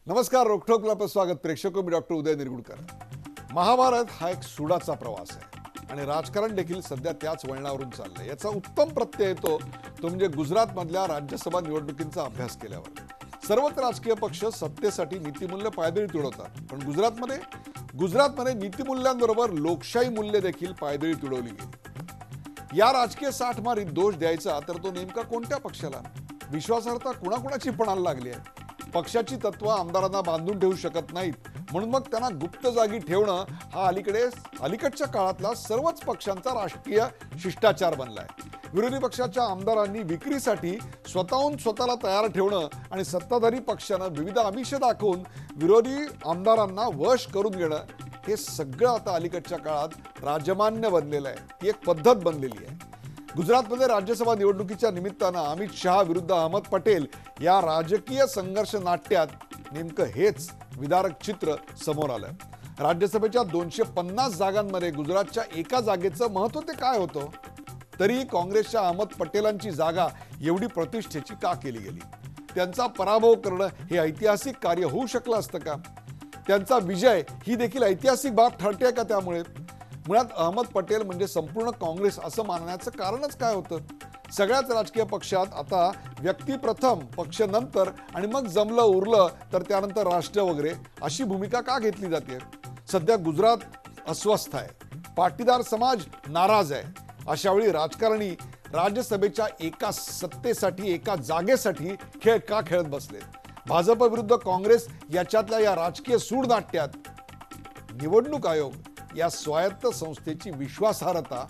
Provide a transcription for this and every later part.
नमस्कार. रोखोकला आपलं स्वागत. प्रेक्षक मी डॉक्टर उदय निरगुडकर. महाभारत हा एक सुडाचा प्रवास आहे आणि राजकारण देखील सध्या त्याच वळणावरून चाललंय. याचा उत्तम प्रत्यय येतो तो म्हणजे गुजरातमधल्या राज्यसभा निवडणुकींचा अभ्यास केल्यावर. सर्वच राजकीय पक्ष सत्तेसाठी नीतिमूल्य पायदळी तुडवतात, पण गुजरातमध्ये नीतिमूल्यांबरोबर लोकशाही मूल्य देखील पायदळी तुडवली गेली. या राजकीय साठमारीत दोष द्यायचा तर तो नेमका कोणत्या पक्षाला? विश्वासार्हता कुणाकुणाची पणाला लागली आहे. पक्षाची तत्व आमदारांना बांधून ठेवू शकत नाहीत, म्हणून मग त्यांना गुप्त जागी ठेवणं हा अलीकडच्या काळातला सर्वच पक्षांचा राष्ट्रीय शिष्टाचार बनलाय. विरोधी पक्षाच्या आमदारांनी विक्रीसाठी स्वतःला तयार ठेवणं आणि सत्ताधारी पक्षानं विविध आमिष दाखवून विरोधी आमदारांना वश करून घेणं, हे सगळं आता अलीकडच्या काळात राजमान्य बनलेलं आहे. ती एक पद्धत बनलेली आहे. गुजरातमध्ये राज्यसभा निवडणुकीच्या निमित्तानं अमित शहा विरुद्ध अहमद पटेल या राजकीय संघर्ष नाट्यात नेमकं हेच विदारक चित्र समोर आलं. राज्यसभेच्या 250 जागांमध्ये गुजरातच्या एका जागेचं महत्त्व ते काय होतं? तरीही काँग्रेसच्या अहमद पटेलांची जागा एवढी प्रतिष्ठेची का केली गेली? त्यांचा पराभव करणं हे ऐतिहासिक कार्य होऊ शकलं असतं का? त्यांचा विजय ही देखील ऐतिहासिक बाब ठरते का? त्यामुळे मुळात अहमद पटेल म्हणजे संपूर्ण काँग्रेस असं मानण्याचं कारणच काय होतं? सगळ्याच राजकीय पक्षात आता व्यक्ती प्रथम, पक्ष नंतर आणि मग जमलं उरलं तर त्यानंतर राष्ट्र वगैरे अशी भूमिका का घेतली जाते? सध्या गुजरात अस्वस्थ आहे, पाटीदार समाज नाराज आहे. अशा वेळी राजकारणी राज्यसभेच्या एका सत्तेसाठी, एका जागेसाठी खेळ का खेळत बसले? भाजप विरुद्ध काँग्रेस याच्यातल्या या राजकीय सूडनाट्यात निवडणूक आयोग या स्वायत्त संस्थेची विश्वासार्हता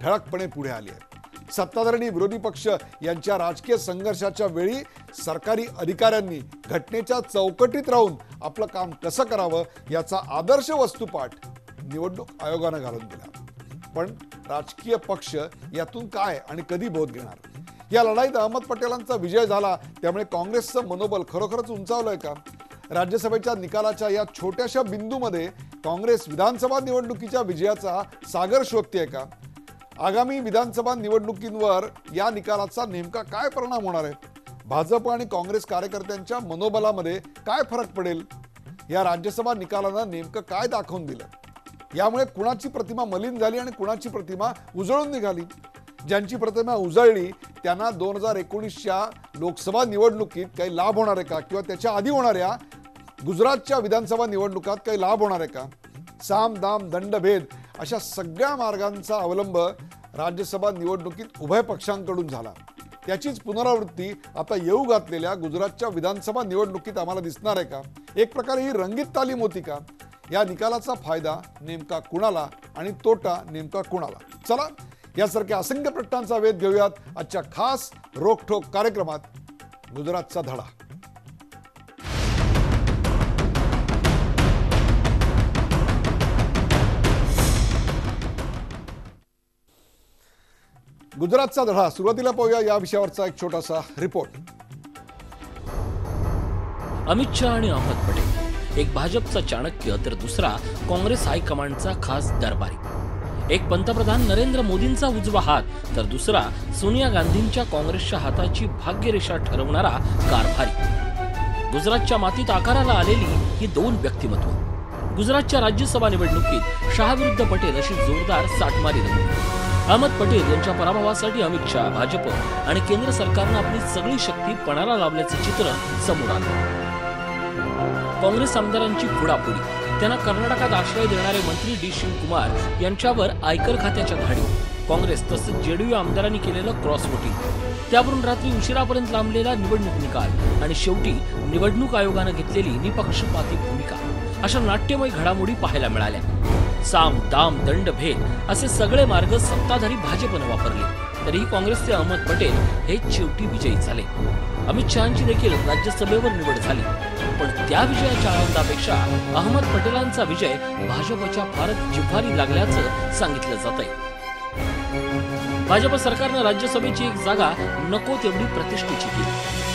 ठळकपणे पुढे आली आहे. सत्ताधारी विरोधी पक्ष यांच्या राजकीय संघर्षाच्या वेळी सरकारी अधिकाऱ्यांनी घटनेच्या चौकटीत राहून आपलं काम कसं करावं याचा आदर्श वस्तुपाठ निवडणूक आयोगानं घालून दिला. पण राजकीय पक्ष यातून काय आणि कधी बोध घेणार? या लढाईत अहमद पटेलांचा विजय झाला, त्यामुळे काँग्रेसचं मनोबल खरोखरच उंचावलंय का? राज्यसभेच्या निकालाच्या या छोट्याशा बिंदूमध्ये काँग्रेस विधानसभा निवडणुकीच्या विजयाचा सागर शोधतेय का? आगामी विधानसभा निवडणुकींवर या निकालाचा नेमका काय परिणाम होणार आहे? भाजप आणि काँग्रेस कार्यकर्त्यांच्या मनोबलामध्ये काय फरक पडेल? या राज्यसभा निकालानं नेमकं काय दाखवून दिलं? यामुळे कुणाची प्रतिमा मलिन झाली आणि कुणाची प्रतिमा उजळून निघाली? ज्यांची प्रतिमा उजळली त्यांना 2019च्या लोकसभा निवडणुकीत काही लाभ होणार आहे का? किंवा त्याच्या आधी होणाऱ्या गुजरातच्या विधानसभा निवडणुकात काही लाभ होणार आहे का? साम दाम दंडभेद अशा सगळ्या मार्गांचा अवलंब राज्यसभा निवडणुकीत उभय पक्षांकडून झाला. त्याचीच पुनरावृत्ती आता येऊ घातलेल्या गुजरातच्या विधानसभा निवडणुकीत आम्हाला दिसणार आहे का? एक प्रकारे ही रंगीत तालीम होती का? या निकालाचा फायदा नेमका कुणाला आणि तोटा नेमका कुणाला? चला यासारख्या असंख्य प्रश्नांचा वेध घेऊयात आजच्या खास रोखठोक कार्यक्रमात. गुजरातचा धडा. गुजरातचा धडा सुरुवातीला पाहूया या विषयावरचा एक छोटासा रिपोर्ट. अमित शहा आणि अहमद पटेल, एक भाजपचा चाणक्य तर दुसरा काँग्रेस हायकमांडचा खास दरबारी. एक पंतप्रधान नरेंद्र मोदींचा उजवा हात तर दुसरा सोनिया गांधींच्या काँग्रेसच्या हाताची भाग्यरेषा ठरवणारा कारभारी. गुजरातच्या मातीत आकाराला आलेली ही दोन व्यक्तिमत्व. गुजरातच्या राज्यसभा निवडणुकीत शहा विरुद्ध पटेल अशी जोरदार साठमारी रंगली. अहमद पटेल यांच्या पराभवासाठी अमित शहा, भाजप आणि केंद्र सरकारनं आपली सगळी शक्ती पणाला लावल्याचं चित्र समोर आलं. काँग्रेस आमदारांची फोडाफोडी, त्यांना कर्नाटकात आश्रय देणारे मंत्री डी शिवकुमार यांच्यावर आयकर खात्याच्या धाडी, काँग्रेस तसंच जेडीयू आमदारांनी केलेलं क्रॉस वोटिंग, त्यावरून रात्री उशिरापर्यंत लांबलेला निवडणूक निकाल आणि शेवटी निवडणूक आयोगानं घेतलेली निपक्षपाती भूमिका, अशा नाट्यमय घडामोडी पाहायला मिळाल्या. साम दाम दंड भेद असे सगळे मार्ग सत्ताधारी भाजपनं वापरले, तरीही काँग्रेसचे अहमद पटेल हे शेवटी विजयी झाले. अमित शहांची देखील राज्यसभेवर निवड झाली, पण त्या विजयाच्या आनंदापेक्षा अहमद पटेलांचा विजय भाजपच्या फारच जिव्हारी लागल्याचं सांगितलं जातंय. भाजप सरकारनं राज्यसभेची एक जागा नको तेवढी प्रतिष्ठेची केली.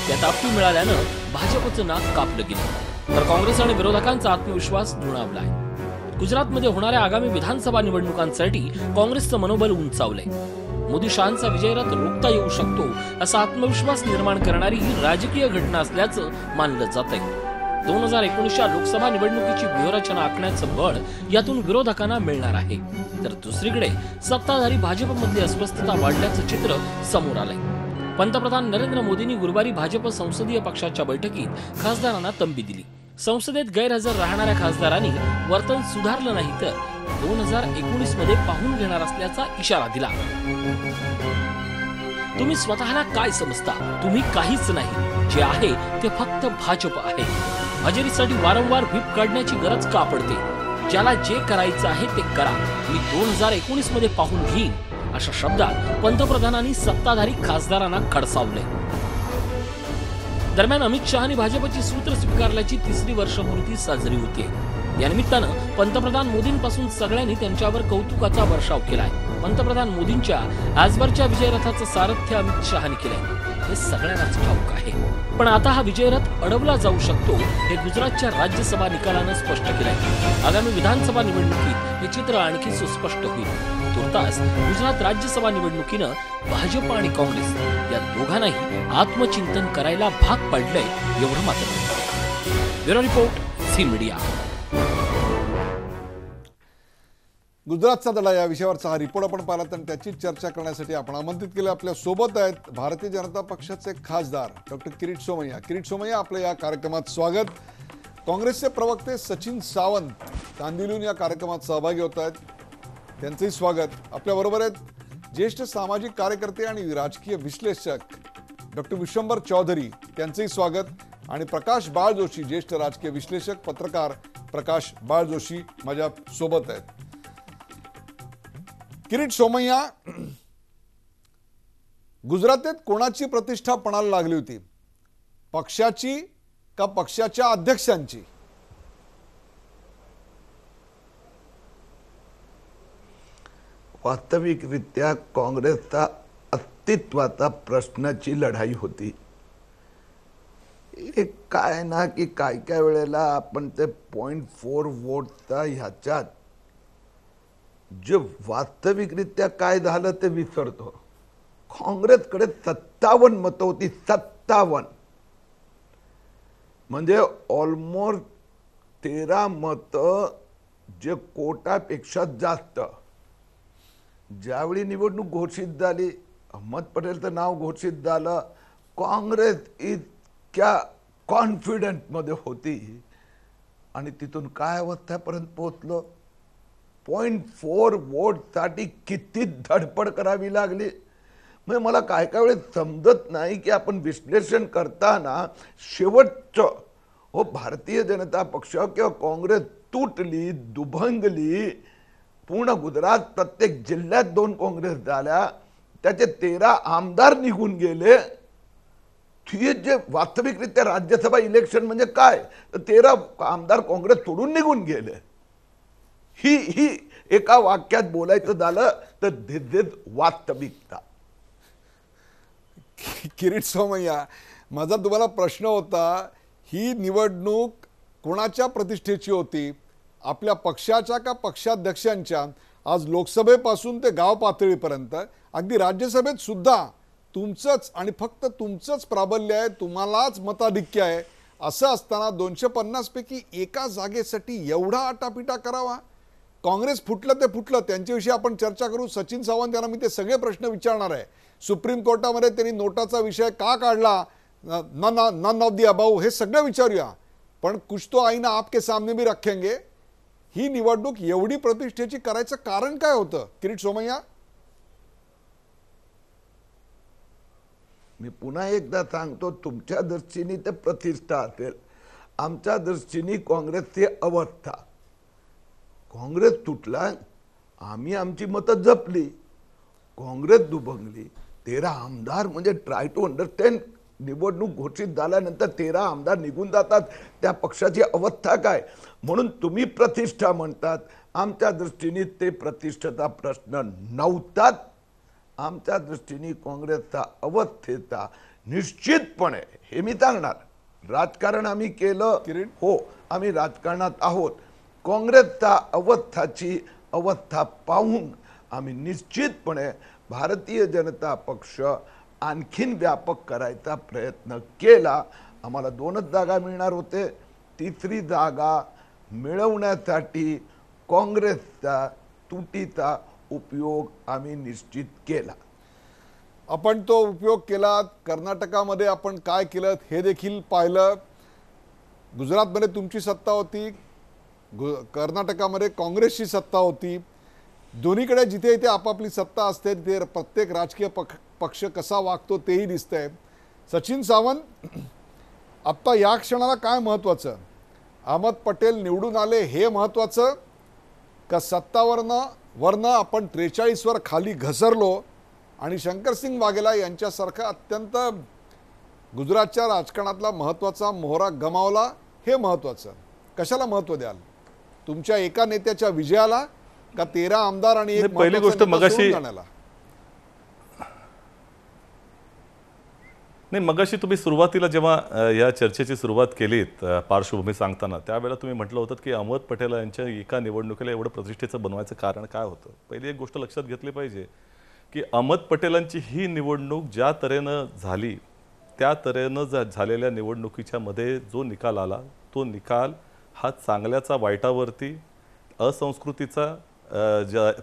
त्यात आपली मिळाल्यानं भाजपचं नाक कापलं गेलं, तर काँग्रेस आणि विरोधकांचा आत्मविश्वास दुणावलाय. गुजरातमध्ये होणाऱ्या आगामी विधानसभा निवडणुकांसाठी काँग्रेसचं मनोबल उंचावलंय. मोदी शहांचा विजयरथ रोखता येऊ शकतो असा आत्मविश्वास निर्माण करणारी ही राजकीय घटना असल्याचं मानलं जातंय. 2019च्या लोकसभा निवडणुकीची व्यूहरचना आखण्याचं बळ यातून विरोधकांना मिळणार आहे. तर दुसरीकडे सत्ताधारी भाजपमधली अस्वस्थता वाढल्याचं चित्र समोर आलंय. पंतप्रधान नरेंद्र मोदींनी गुरुवारी भाजप संसदीय पक्षाच्या बैठकीत खासदारांना तंबी दिली. संसदेत गैरहजर राहणाऱ्या खासदारांनी वर्तन सुधारलं नाही तर 2019 मध्ये पाहून घेणार असल्याचा इशारा दिला. तुम्ही स्वतःला काय समजता? तुम्ही काहीच नाही. जे आहे ते फक्त भाजप आहे. हजेरीसाठी वारंवार व्हीप काढण्याची गरज का पडते? ज्याला जे करायचं आहे ते करा. मी 2019 मध्ये पाहून घेईन, अशा शब्दात पंतप्रधानांनी सत्ताधारी खासदारांना खडसावले. दरम्यान अमित शहानी भाजपची सूत्र स्वीकारल्याची 3री वर्षपूर्ती साजरी होतीये. या निमित्तानं पंतप्रधान मोदींपासून सगळ्यांनी त्यांच्यावर कौतुकाचा वर्षाव केलाय. पंतप्रधान मोदींच्या आजवरच्या विजयरथाचं सारथ्य अमित शहानी केलंय हे सगळ्यांनाच ठाऊक आहे. पण आता हा विजयरथ अडवला जाऊ शकतो हे गुजरातच्या राज्यसभा निकालानं स्पष्ट केलंय. आगामी विधानसभा निवडणुकीत हे चित्र आणखी सुस्पष्ट होईल. तुर्तास गुजरात राज्यसभा निवडणुकीनं भाजप आणि काँग्रेस या दोघांनाही आत्मचिंतन करायला भाग पाडलंय एवढं मात्र. Bureau report, Zee media. गुजरातचा दडा या विषयावरचा हा रिपोर्ट आपण पाहिला आणि त्याची चर्चा करण्यासाठी आपण आमंत्रित केलं. आपल्या सोबत आहेत भारतीय जनता पक्षाचे खासदार डॉक्टर किरीट सोमय्या. किरीट सोमय्या, आपलं या कार्यक्रमात स्वागत. काँग्रेसचे प्रवक्ते सचिन सावंत कांदिवलीहून या कार्यक्रमात सहभागी होत आहेत, त्यांचंही स्वागत. आपल्याबरोबर आहेत ज्येष्ठ सामाजिक कार्यकर्ते आणि राजकीय विश्लेषक डॉक्टर विश्वंभर चौधरी, त्यांचंही स्वागत. आणि प्रकाश बाळ जोशी, ज्येष्ठ राजकीय विश्लेषक पत्रकार प्रकाश बाळ जोशी माझ्या सोबत आहेत. किरीट सोमय्या, गुजरातेत कोणाची प्रतिष्ठा पणाला लागली होती? पक्षाची का पक्षाच्या अध्यक्षांची? वास्तविकरित्या काँग्रेसचा अस्तित्वाचा प्रश्नाची लढाई होती. एक काय ना की काय काय वेळेला आपण ते 0.4 वोटचा ह्याच्यात जे वास्तविकरित्या काय झालं ते विसरतो. काँग्रेसकडे 57 मतं होती. 57 म्हणजे ऑलमोस्ट 13 मतं, जे कोटापेक्षा जास्त. ज्यावेळी निवडणूक घोषित झाली, अहमद पटेलचं नाव घोषित झालं, काँग्रेस इतक्या कॉन्फिडंट मध्ये होती आणि तिथून काय अवस्थेपर्यंत पोहोचलो. 0.4 वोटसाठी किती धडपड करावी लागली. म्हणजे मला काय काय वेळेस समजत नाही की आपण विश्लेषण करताना शेवटचं हो भारतीय जनता पक्ष किंवा काँग्रेस तुटली, दुभंगली, पूर्ण गुजरात प्रत्येक जिल्ह्यात 2 काँग्रेस झाल्या, त्याचे 13 आमदार निघून गेले. हे जे वास्तविकरित्या राज्यसभा इलेक्शन म्हणजे काय, 13 आमदार काँग्रेस सोडून निघून गेले. ही एका वाक्यात बोलायचं झालं तर दिस इज वास्तविकता. किरीट सोमय्या, माझा तुम्हाला प्रश्न होता, ही निवडणूक कोणाच्या प्रतिष्ठेची होती? आपल्या पक्षाच्या का पक्षाध्यक्षांच्या? आज लोकसभेपासून ते गाव पातळीपर्यंत अगदी राज्यसभेत सुद्धा तुमचंच आणि फक्त तुमचंच प्राबल्य आहे, तुम्हालाच मताधिक्य आहे. असं असताना 250 पैकी एका जागेसाठी एवढा आटापिटा करावा? काँग्रेस फुटलं ते फुटलं, त्यांच्याविषयी आपण चर्चा करू. सचिन सावंत यांना मी ते सगळे प्रश्न विचारणार आहे. सुप्रीम कोर्टामध्ये त्यांनी नोटाचा विषय का काढला, नन ऑफ दी अबाऊ, हे सगळं विचारूया. पण कुछ तो आईना आपके सामने भी रखेंगे. ही निवडणूक एवढी प्रतिष्ठेची करायचं कारण काय होतं किरीट सोमय्या? मी पुन्हा एकदा सांगतो, तुमच्या दृष्टीने ते प्रतिष्ठा असेल, आमच्या दृष्टीने काँग्रेसची अवस्था. काँग्रेस तुटला, आम्ही आमची मतं जपली, काँग्रेस दुभंगली. 13 आमदार म्हणजे ट्राय टू अंडरस्टँड. निवडणूक घोषित झाल्यानंतर 13 आमदार निघून जातात, त्या पक्षाची अवस्था काय? म्हणून तुम्ही प्रतिष्ठा म्हणतात, आमच्या दृष्टीने ते प्रतिष्ठेचा प्रश्न नव्हताच. आमच्या दृष्टीने काँग्रेसचा अवस्थेचा निश्चितपणे, हे मी सांगणार, राजकारण आम्ही केलं, हो आम्ही राजकारणात आहोत. काँग्रेसचा अवस्थाची अवस्था पाहून आम्ही निश्चितपणे भारतीय जनता पक्ष आणखीन व्यापक करायचा प्रयत्न केला. आम्हाला 2च जागा मिळणार होते, तिसरी जागा मिळवण्यासाठी काँग्रेसचा तुटीचा उपयोग आम्ही निश्चित केला. आपण तो उपयोग केला. कर्नाटकामध्ये आपण काय केलं हे देखील पाहिलं. गुजरातमध्ये तुमची सत्ता होती, कर्नाटकामध्ये काँग्रेसची सत्ता होती. दोन्हीकडे जिथे इथे आपापली सत्ता असते तिथे प्रत्येक राजकीय पक्ष कसा वागतो तेही दिसतंय. सचिन सावंत, आत्ता या क्षणाला काय महत्त्वाचं? अहमद पटेल निवडून आले हे महत्त्वाचं का सत्तावरनं आपण 43वर खाली घसरलो आणि शंकरसिंग वाघेला यांच्यासारखा अत्यंत गुजरातच्या राजकारणातला महत्त्वाचा मोहरा गमावला हे महत्त्वाचं? कशाला महत्त्व द्याल? तुमच्या एका नेत्याच्या विजयाला का 13 आमदार आणि एक पहिली गोष्ट मगाशी मगाशी तुम्ही सुरुवातीला जेव्हा या चर्चेची सुरुवात केलीत पार्श्वभूमी सांगताना त्यावेळेला तुम्ही म्हटलं होतं की अहमद पटेल यांच्या एका निवडणुकीला एवढं प्रतिष्ठेचं बनवायचं कारण काय होतं? पहिली एक गोष्ट लक्षात घेतली पाहिजे की अहमद पटेलांची ही निवडणूक ज्या तऱ्हेनं झाली त्या तऱ्हेनं झालेल्या निवडणुकीच्या मध्ये जो निकाल आला तो निकाल हा चांगल्याचा वाईटावरती, असंस्कृतीचा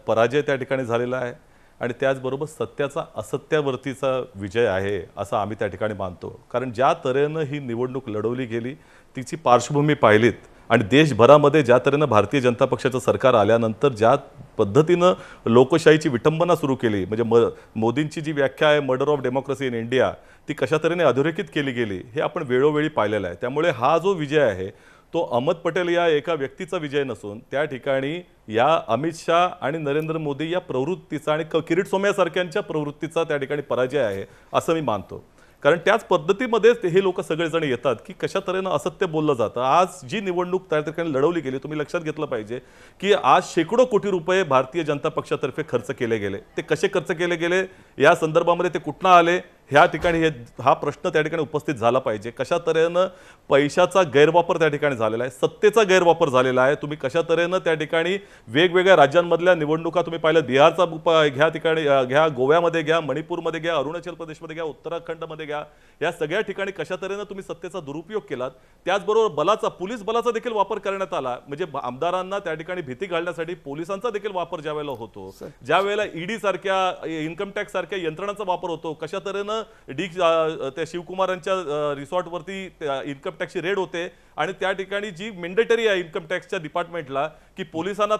पराजय त्या ठिकाणी झालेला आहे आणि त्याचबरोबर सत्याचा असत्यावरतीचा विजय आहे असं आम्ही त्या ठिकाणी मानतो. कारण ज्या तऱ्हेनं ही निवडणूक लढवली गेली तिची पार्श्वभूमी पाहिलीत आणि देशभरामध्ये ज्या तऱ्हेनं भारतीय जनता पक्षाचं सरकार आल्यानंतर ज्या पद्धतीनं लोकशाहीची विटंबना सुरू केली, म्हणजे मोदींची जी व्याख्या आहे murder of democracy in India, ती कशा तऱ्हेने अधोरेखित केली गेली हे आपण वेळोवेळी पाहिलेलं आहे. त्यामुळे हा जो विजय आहे तो अहमद पटेल या एका व्यक्तीचा विजय नसून त्या ठिकाणी या अमित शाह आणि नरेंद्र मोदी या प्रवृत्तीचा आणि किरीट सोमय्यासारख्यांच्या प्रवृत्तीचा त्या ठिकाणी पराजय आहे असं मी मानतो. कारण त्याच पद्धतीमध्ये हे लोक सगळेजण येतात की कशा तऱ्हेनं असत्य बोललं जातं. आज जी निवडणूक त्या ठिकाणी लढवली गेली तुम्ही लक्षात घेतलं पाहिजे की आज शेकडो कोटी रुपये भारतीय जनता पक्षातर्फे खर्च केले गेले. ते कसे खर्च केले गेले या संदर्भामध्ये ते कुठनं आले ह्या ठिकाणी हा प्रश्न त्या ठिकाणी उपस्थित झाला पाहिजे. कशा तऱ्हेनं पैशाचा गैरवापर त्या ठिकाणी झालेला आहे, सत्तेचा गैरवापर झालेला आहे. तुम्ही कशा तऱ्हेनं त्या ठिकाणी वेगवेगळ्या राज्यांमधल्या निवडणुका तुम्ही पाहिलं, बिहारचा घ्या ठिकाणी घ्या, गोव्यामध्ये घ्या, मणिपूरमध्ये घ्या, अरुणाचल प्रदेशमध्ये घ्या, उत्तराखंडमध्ये घ्या, या सगळ्या ठिकाणी कशा तऱ्हेनं तुम्ही सत्तेचा दुरुपयोग केलात. त्याचबरोबर पोलीस बलाचा देखील वापर करण्यात आला. म्हणजे आमदारांना त्या ठिकाणी भीती घालण्यासाठी पोलिसांचा देखील वापर ज्या वेळेला होतो, ज्या वेळेला ईडी सारख्या इन्कम टॅक्स सारख्या यंत्रणांचा वापर होतो, कशा तऱ्हेनं त्या शिवकुमारांच्या रिसॉर्टवरती इन्कम टॅक्सची रेड होते आणि त्या ठिकाणी जी मेंडेटरी आहे इन्कम टॅक्सच्या डिपार्टमेंटला की पोलिसांना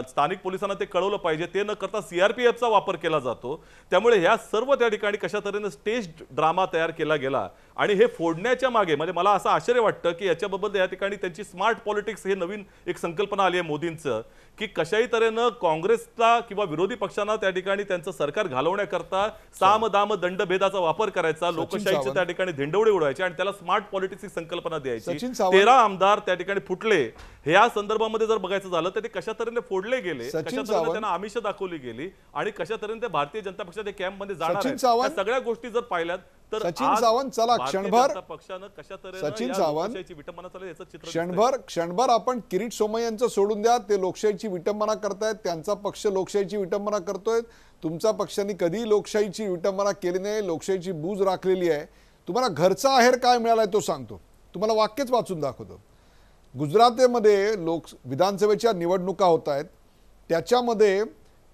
स्थानिक पोलिसांना ते कळवलं पाहिजे, ते न करता सीआरपीएफचा वापर केला जातो. त्यामुळे ह्या सर्व त्या ठिकाणी कशा तऱ्हेनं स्टेज ड्रामा तयार केला गेला आणि हे फोडण्याच्या मागे म्हणजे मला असं आश्चर्य वाटतं की याच्याबद्दल या ठिकाणी त्यांची स्मार्ट पॉलिटिक्स हे नवीन एक संकल्पना आली आहे मोदींचं की कशाही तऱ्हेनं काँग्रेसला किंवा विरोधी पक्षांना त्या ठिकाणी त्यांचं सरकार घालवण्याकरता साम दाम दंडभेदाचा वापर करायचा, लोकशाहीचे त्या ठिकाणी धेंडवडे उडवायचे आणि त्याला स्मार्ट पॉलिटिक्स ही संकल्पना द्यायची. 13 आमदार त्या ठिकाणी फुटले. ह्या संदर्भामध्ये जर बघायचं झालं तर ते कशा तऱ्हेने फोडले गेले, कशा तऱ्हेने त्यांना आमिष दाखवली गेली आणि कशा तऱ्हेने ते भारतीय जनता पक्षाच्या कॅम्पमध्ये जाणार आहेत, सगळ्या गोष्टी जर पाहिल्यात तर सचिन सावंत चला क्षणभर पक्षानं कशा सचिन सावंत विटंबना चालू याचं चित्र क्षणभर आपण किरीट सोमय्यांचं सोडून द्या. ते लोकशाहीची विटंबना करतायत, त्यांचा पक्ष लोकशाहीची विटंबना करतोय. तुमच्या पक्षाने कधी लोकशाहीची विटंबना केली नाही, लोकशाहीची बूज राखलेली आहे. तुम्हाला घरचा आहेर काय मिळालाय तो सांगतो, तुम्हाला वाक्यच वाचून दाखवतो. गुजरातमध्ये विधानसभेच्या निवडणुका होत आहेत, त्याच्यामध्ये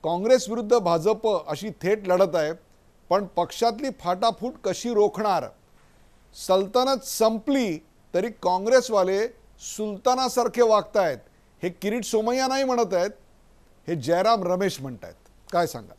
काँग्रेस विरुद्ध भाजप अशी थेट लढत आहे. पण पक्षातली फाटाफूट कशी रोखणार? सल्तनत संपली तरी काँग्रेसवाले सुलतानासारखे वागतायत हे किरीट सोमय्या नाही म्हणत आहेत, हे जयराम रमेश म्हणतायत. काय सांगा?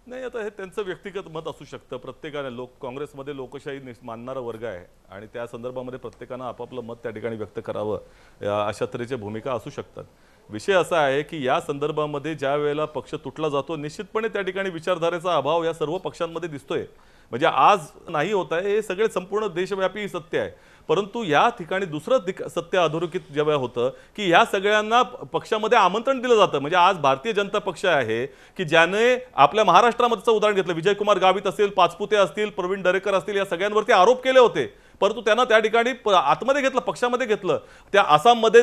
नाही, आता हे त्यांचं व्यक्तिगत मत असू शकतं. प्रत्येकाने काँग्रेसमध्ये लोकशाही मानणारा वर्ग आहे आणि त्या संदर्भामध्ये प्रत्येकानं आपापलं मत त्या ठिकाणी व्यक्त करावं अशा तऱ्हेच्या भूमिका असू शकतात. विषय असा आहे की या संदर्भामध्ये ज्या वेळेला पक्ष तुटला जातो निश्चितपणे त्या ठिकाणी विचारधारेचा अभाव या सर्व पक्षांमध्ये दिसतोय. म्हणजे आज नाही होत आहे, हे सगळे संपूर्ण देशव्यापी सत्य आहे. परंतु या ठिकाणी दुसरं सत्य अधोरेखित जेव्हा होतं की ह्या सगळ्यांना पक्षामध्ये आमंत्रण दिलं जातं. म्हणजे आज भारतीय जनता पक्ष आहे की ज्याने आपल्या महाराष्ट्रामधचं उदाहरण घेतलं, विजयकुमार गावित असतील, पाचपुते असतील, प्रवीण दरेकर असतील, या सगळ्यांवरती आरोप केले होते. परंतु त्यांना त्या ठिकाणी आतमध्ये घेतलं, पक्षामध्ये घेतलं. त्या आसाममध्ये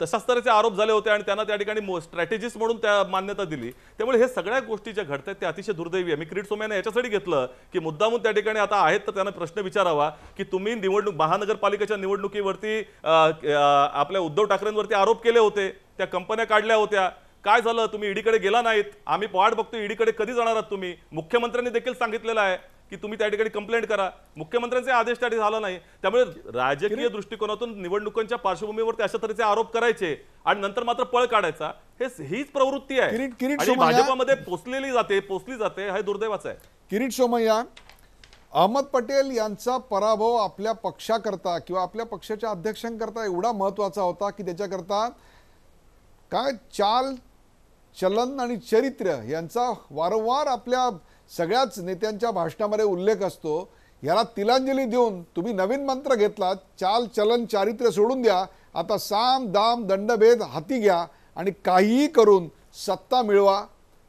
तशाच तऱ्हेचे आरोप झाले होते आणि त्यांना त्या ठिकाणी स्ट्रॅटेजिस्ट म्हणून त्या मान्यता दिली. त्यामुळे हे सगळ्या गोष्टी ज्या घडतात ते अतिशय दुर्दैवी आहे. मी किरीट सोमय्यांना याच्यासाठी घेतलं की मुद्दामून त्या ठिकाणी आता आहेत तर त्यांना प्रश्न विचारावा की तुम्ही निवडणूक महानगरपालिकेच्या निवडणुकीवरती आपल्या उद्धव ठाकरेंवरती आरोप केले होते, त्या कंपन्या काढल्या होत्या, काय झालं? तुम्ही ईडीकडे गेला नाहीत, आम्ही वाट बघतो ईडीकडे कधी जाणार आहात तुम्ही. मुख्यमंत्र्यांनी देखील सांगितलेलं आहे की तुम्ही त्या ठिकाणी कंप्लेंट करा. मुख्यमंत्र्यांचे आदेश त्या झाला नाही. त्यामुळे राजकीय दृष्टिकोनातून निवडणुकांच्या पार्श्वभूमीवरती अशा तऱ्हेचे आरोप करायचे आणि नंतर मात्र पळ काढायचा, हीच प्रवृत्ती आहे आणि भाजपामध्ये पोचली जाते. हे दुर्दैवाचं आहे. किरीट सोमय्या, अहमद पटेल यांचा पराभव आपल्या पक्षाकरता किंवा आपल्या पक्षाच्या अध्यक्षांकरता एवढा महत्वाचा होता की त्याच्याकरता काय चाल चलन आणि चरित्र यांचा वारंवार आपल्या सगळ्याच नेत्यांच्या भाषणामध्ये उल्लेख असतो. याला तिलांजली देऊन तुम्ही नवीन मंत्र घेतलात, चाल चलन चारित्र्य सोडून द्या, आता साम दाम दंडभेद हाती घ्या आणि काहीही करून सत्ता मिळवा,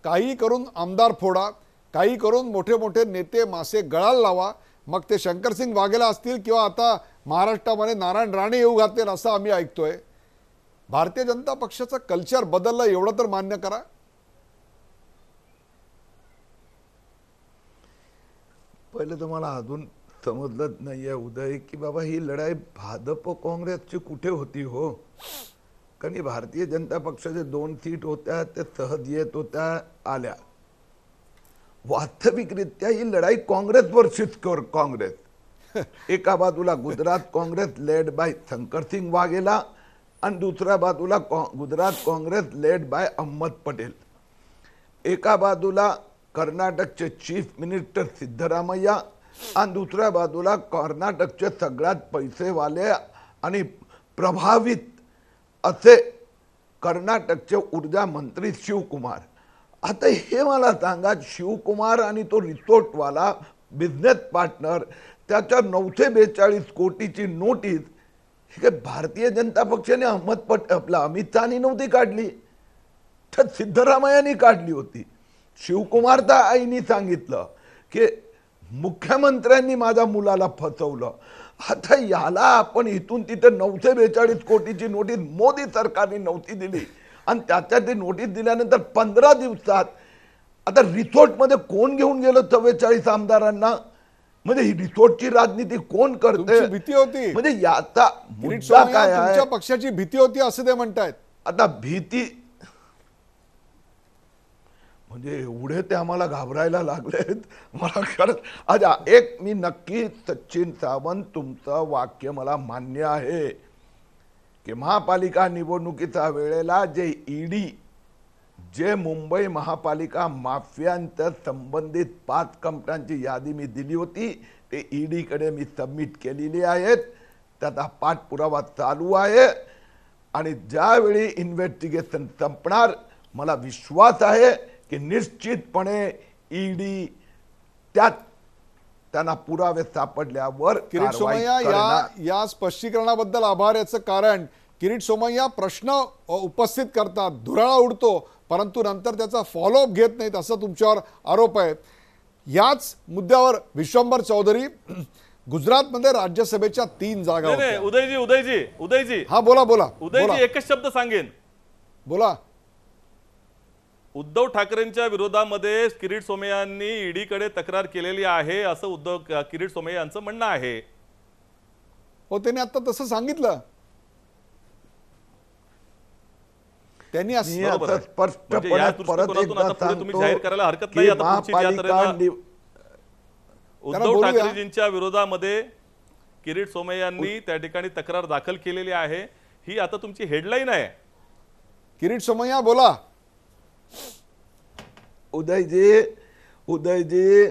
काहीही करून आमदार फोडा, काही करून मोठे मोठे नेते मासे गळाला लावा. मग ते शंकरसिंग वाघेला असतील किंवा आता महाराष्ट्रामध्ये नारायण राणे येऊ घातले असं आम्ही ऐकतोय. भारतीय जनता पक्षाचं कल्चर बदललं एवढं तर मान्य करा. पहिलं तर मला अजून समजलंच नाहीये उदय की बाबा ही लढाई भाजप काँग्रेसची कुठे होती हो. कारण भारतीय जनता पक्षाचे 2 सीट होत्या, ते सहज येत होत्या, आल्या. वास्तविकरित्या ही लढाई काँग्रेस वर्सेस काँग्रेस. एका बाजूला गुजरात काँग्रेस लेड बाय शंकरसिंग वाघेला आणि दुसऱ्या बाजूला गुजरात काँग्रेस लेड बाय अहमद पटेल. एका बाजूला कर्नाटकचे चीफ मिनिस्टर सिद्धरामय्या आणि दुसऱ्या बाजूला कर्नाटकचे सगळ्यात पैसेवाले आणि प्रभावित असे कर्नाटकचे ऊर्जा मंत्री शिवकुमार. आता हे मला सांगा, शिवकुमार आणि तो रिसोर्टवाला बिझनेस पार्टनर, त्याच्या 942 कोटीची नोटीस हे भारतीय जनता पक्षाने अमित शहानी नव्हती काढली, तर सिद्धरामय्यांनी काढली होती. शिवकुमार तर आईनी सांगितलं की मुख्यमंत्र्यांनी माझ्या मुलाला फसवलं. आता याला आपण इथून तिथे 942 कोटीची नोटीस मोदी सरकारने नव्हती दिली आणि त्याच्यात ती नोटीस दिल्यानंतर 15 दिवसात आता रिसोर्टमध्ये कोण घेऊन गेलं 44 आमदारांना? म्हणजे ही रिसोर्टची राजनीती कोण करते? भीती होती म्हणजे याचा मुद्दा काय आहे? तुमच्या पक्षाची भीती होती असं ते म्हणतायत. आता भीती म्हणजे एवढे ते आम्हाला घाबरायला लागलेत. मला खरंच अच्छा एक मी नक्की सचिन सावंत तुमचं वाक्य मला मान्य आहे की महापालिका निवडणुकीच्या वेळेला जे ईडी जे मुंबई महापालिका माफियांच्या संबंधित 5 कंपन्यांची यादी मी दिली होती ते ईडीकडे मी सबमिट केलेली आहेत. त्याचा पाठपुरावा चालू आहे आणि ज्यावेळी इन्व्हेस्टिगेशन संपणार मला विश्वास आहे की निश्चितपणे ईडी त्यात त्यांना पुरावे सापडल्यावर किरीट सोमय्या या स्पष्टीकरणाबद्दल आभार. याचं कारण किरीट सोमय्या प्रश्न उपस्थित करतात, धुराळा उडतो, परंतु नंतर त्याचा फॉलोअप घेत नाहीत असं तुमच्यावर आरोप आहे. याच मुद्द्यावर विश्वंभर चौधरी, गुजरातमध्ये राज्यसभेच्या 3 जागा होत्या. उदयजी हा बोला. उदयजी एकच शब्द सांगेन, बोला. उद्धव ठाकरेंच्या विरोधामध्ये किरीट सोमय्यांनी ईडीकडे तक्रार केलेली आहे असं किरीट सोमय्या यांचं म्हणणं आहे. हो, त्यांनी आता तसं सांगितलं. त्यांनी तुम्ही जाहीर करायला हरकत नाही. उद्धव ठाकरेजींच्या विरोधामध्ये किरीट सोमय्यांनी त्या ठिकाणी तक्रार दाखल केलेली आहे, ही आता तुमची हेडलाईन आहे. किरीट सोमय्या बोला. उदयजी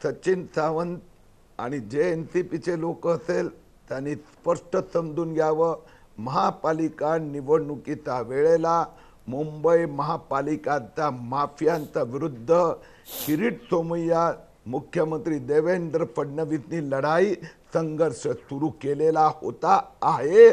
सचिन सावंत आणि जे एनसीपीचे लोक असेल त्यांनी स्पष्ट समजून घ्यावं. महापालिका निवडणुकीच्या वेळेला मुंबई महापालिकाच्या माफियांच्या विरुद्ध किरीट सोमय्या मुख्यमंत्री देवेंद्र फडणवीसनी लढाई संघर्ष सुरू केलेला होता आहे.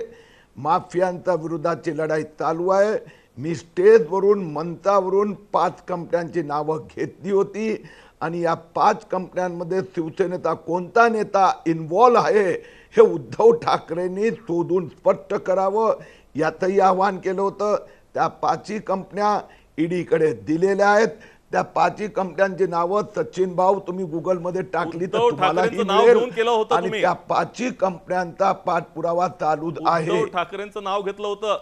माफियांच्या विरोधाची लढाई चालू आहे. मी स्टेजवरून मंचावरून 5 कंपन्यांची नावं घेतली होती आणि या 5 कंपन्यांमध्ये शिवसेनेचा कोणता नेता इन्व्हॉल्व आहे हे उद्धव ठाकरेंनी शोधून स्पष्ट करावं याचंही आवाहन केलं होतं. त्या 5ही कंपन्या ईडीकडे दिलेल्या आहेत. त्या 5ही कंपन्यांची नावं सचिन भाऊ तुम्ही गुगलमध्ये टाकली तर उद्धव तुम्हालाही ठाकरेंचं नाव घेऊन केलं मिळेल. होतं आणि तुम्ही. त्या 5ही कंपन्यांचा पाठपुरावा चालू आहे. उद्धव ठाकरेंचं नाव घेतलं होतं.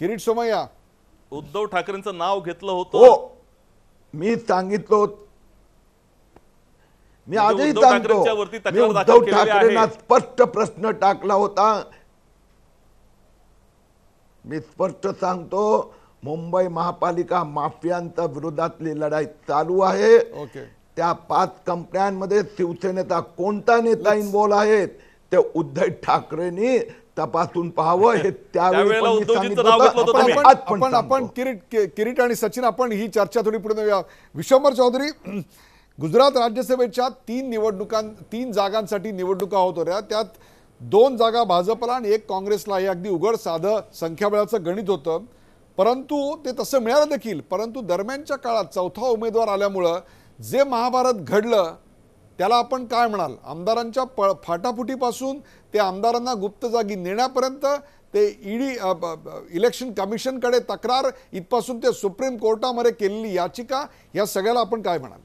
किरीट सोमय्या, उद्धव ठाकरेंचं नाव घेतलं होतं. हो, मी सांगितलं. मी म्हणजे आजही उद्धव सांगतो, ठाकरेंच्या वरती मी तक्रार दाखल उद्धव केलेली ठाकरेंना आहे. स्पष्ट प्रश्न टाकला होता. मी स्पष्ट सांगतो, मुंबई महापालिका माफियांच्या विरोधातली लढाई चालू आहे. ओके. त्या 5 कंपन्यांमध्ये शिवसेनेचा कोणता नेता इन्व्हॉल्व आहेत ते उद्धव ठाकरेंनी तपासून पाहावं. हे त्यावेळी त्यावेळेला पण मी उद्धवजींचं सांगितलं नाव होतं. घेतलं होतं आपण तुम्ही. आज पण आपण सांगतो. किरीट आणि सचिन, आपण ही चर्चा थोडी पुढे नेऊया. विश्वंभर चौधरी, गुजरात राज्यसभेच्या 3 जागांसाठी निवडणुका होत होत्या. त्यात 2 जागा भाजपला आणि 1 काँग्रेसला. हे अगदी उघड साधं संख्याबळाचं गणित होतं, परंतु ते तसं मिळालं देखील. परंतु दरम्यानच्या काळात चौथा उमेदवार आल्यामुळं जे महाभारत घडलं त्याला आपण काय म्हणाल? आमदारांच्या फाटाफुटीपासून ते आमदारांना गुप्त जागी नेण्यापर्यंत, ते ईडी इलेक्शन कमिशनकडे तक्रार इथपासून ते सुप्रीम कोर्टामध्ये केलेली याचिका, या सगळ्याला आपण काय म्हणाल?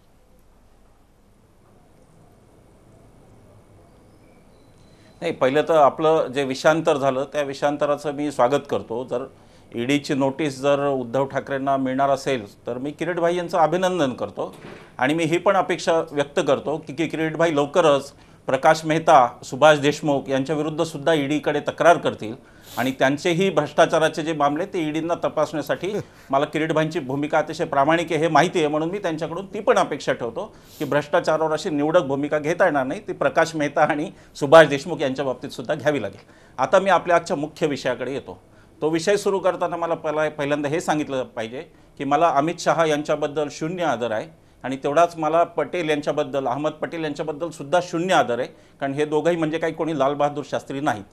नाही, पहिलं तर आपलं जे विषांतर झालं त्या विषांतराचं मी स्वागत करतो. जर ईडीची नोटीस जर उद्धव ठाकरेंना मिळणार असेल तर मी किरीट भाई यांचं अभिनंदन करतो. आणि मी ही पण अपेक्षा व्यक्त करतो की किरीट भाई लवकरच प्रकाश मेहता, सुभाष देशमुख यांच्या विरुद्ध सुद्धा ईडीकडे तक्रार करतील आणि त्यांचेही भ्रष्टाचाराचे जे मामले ते ईडींना तपासण्यासाठी मला किरीट भाईंची भूमिका अतिशय प्रामाणिक आहे हे माहिती आहे. म्हणून मी त्यांच्याकडून ती पण अपेक्षा ठेवतो की भ्रष्टाचारावर अशी निवडक भूमिका घेता येणार नाही, ती प्रकाश मेहता आणि सुभाष देशमुख यांच्या बाबतीत सुद्धा घ्यावी लागेल. आता मी आपल्या आजच्या मुख्य विषयाकडे येतो. तो विषय सुरू करताना मला पहिल्यांदा हे सांगितलं पाहिजे की मला अमित शहा यांच्याबद्दल शून्य आदर आहे आणि तेवढाच मला पटेल यांच्याबद्दल, अहमद पटेल यांच्याबद्दल सुद्धा शून्य आदर आहे. कारण हे दोघंही म्हणजे काही कोणी लालबहादूर शास्त्री नाहीत.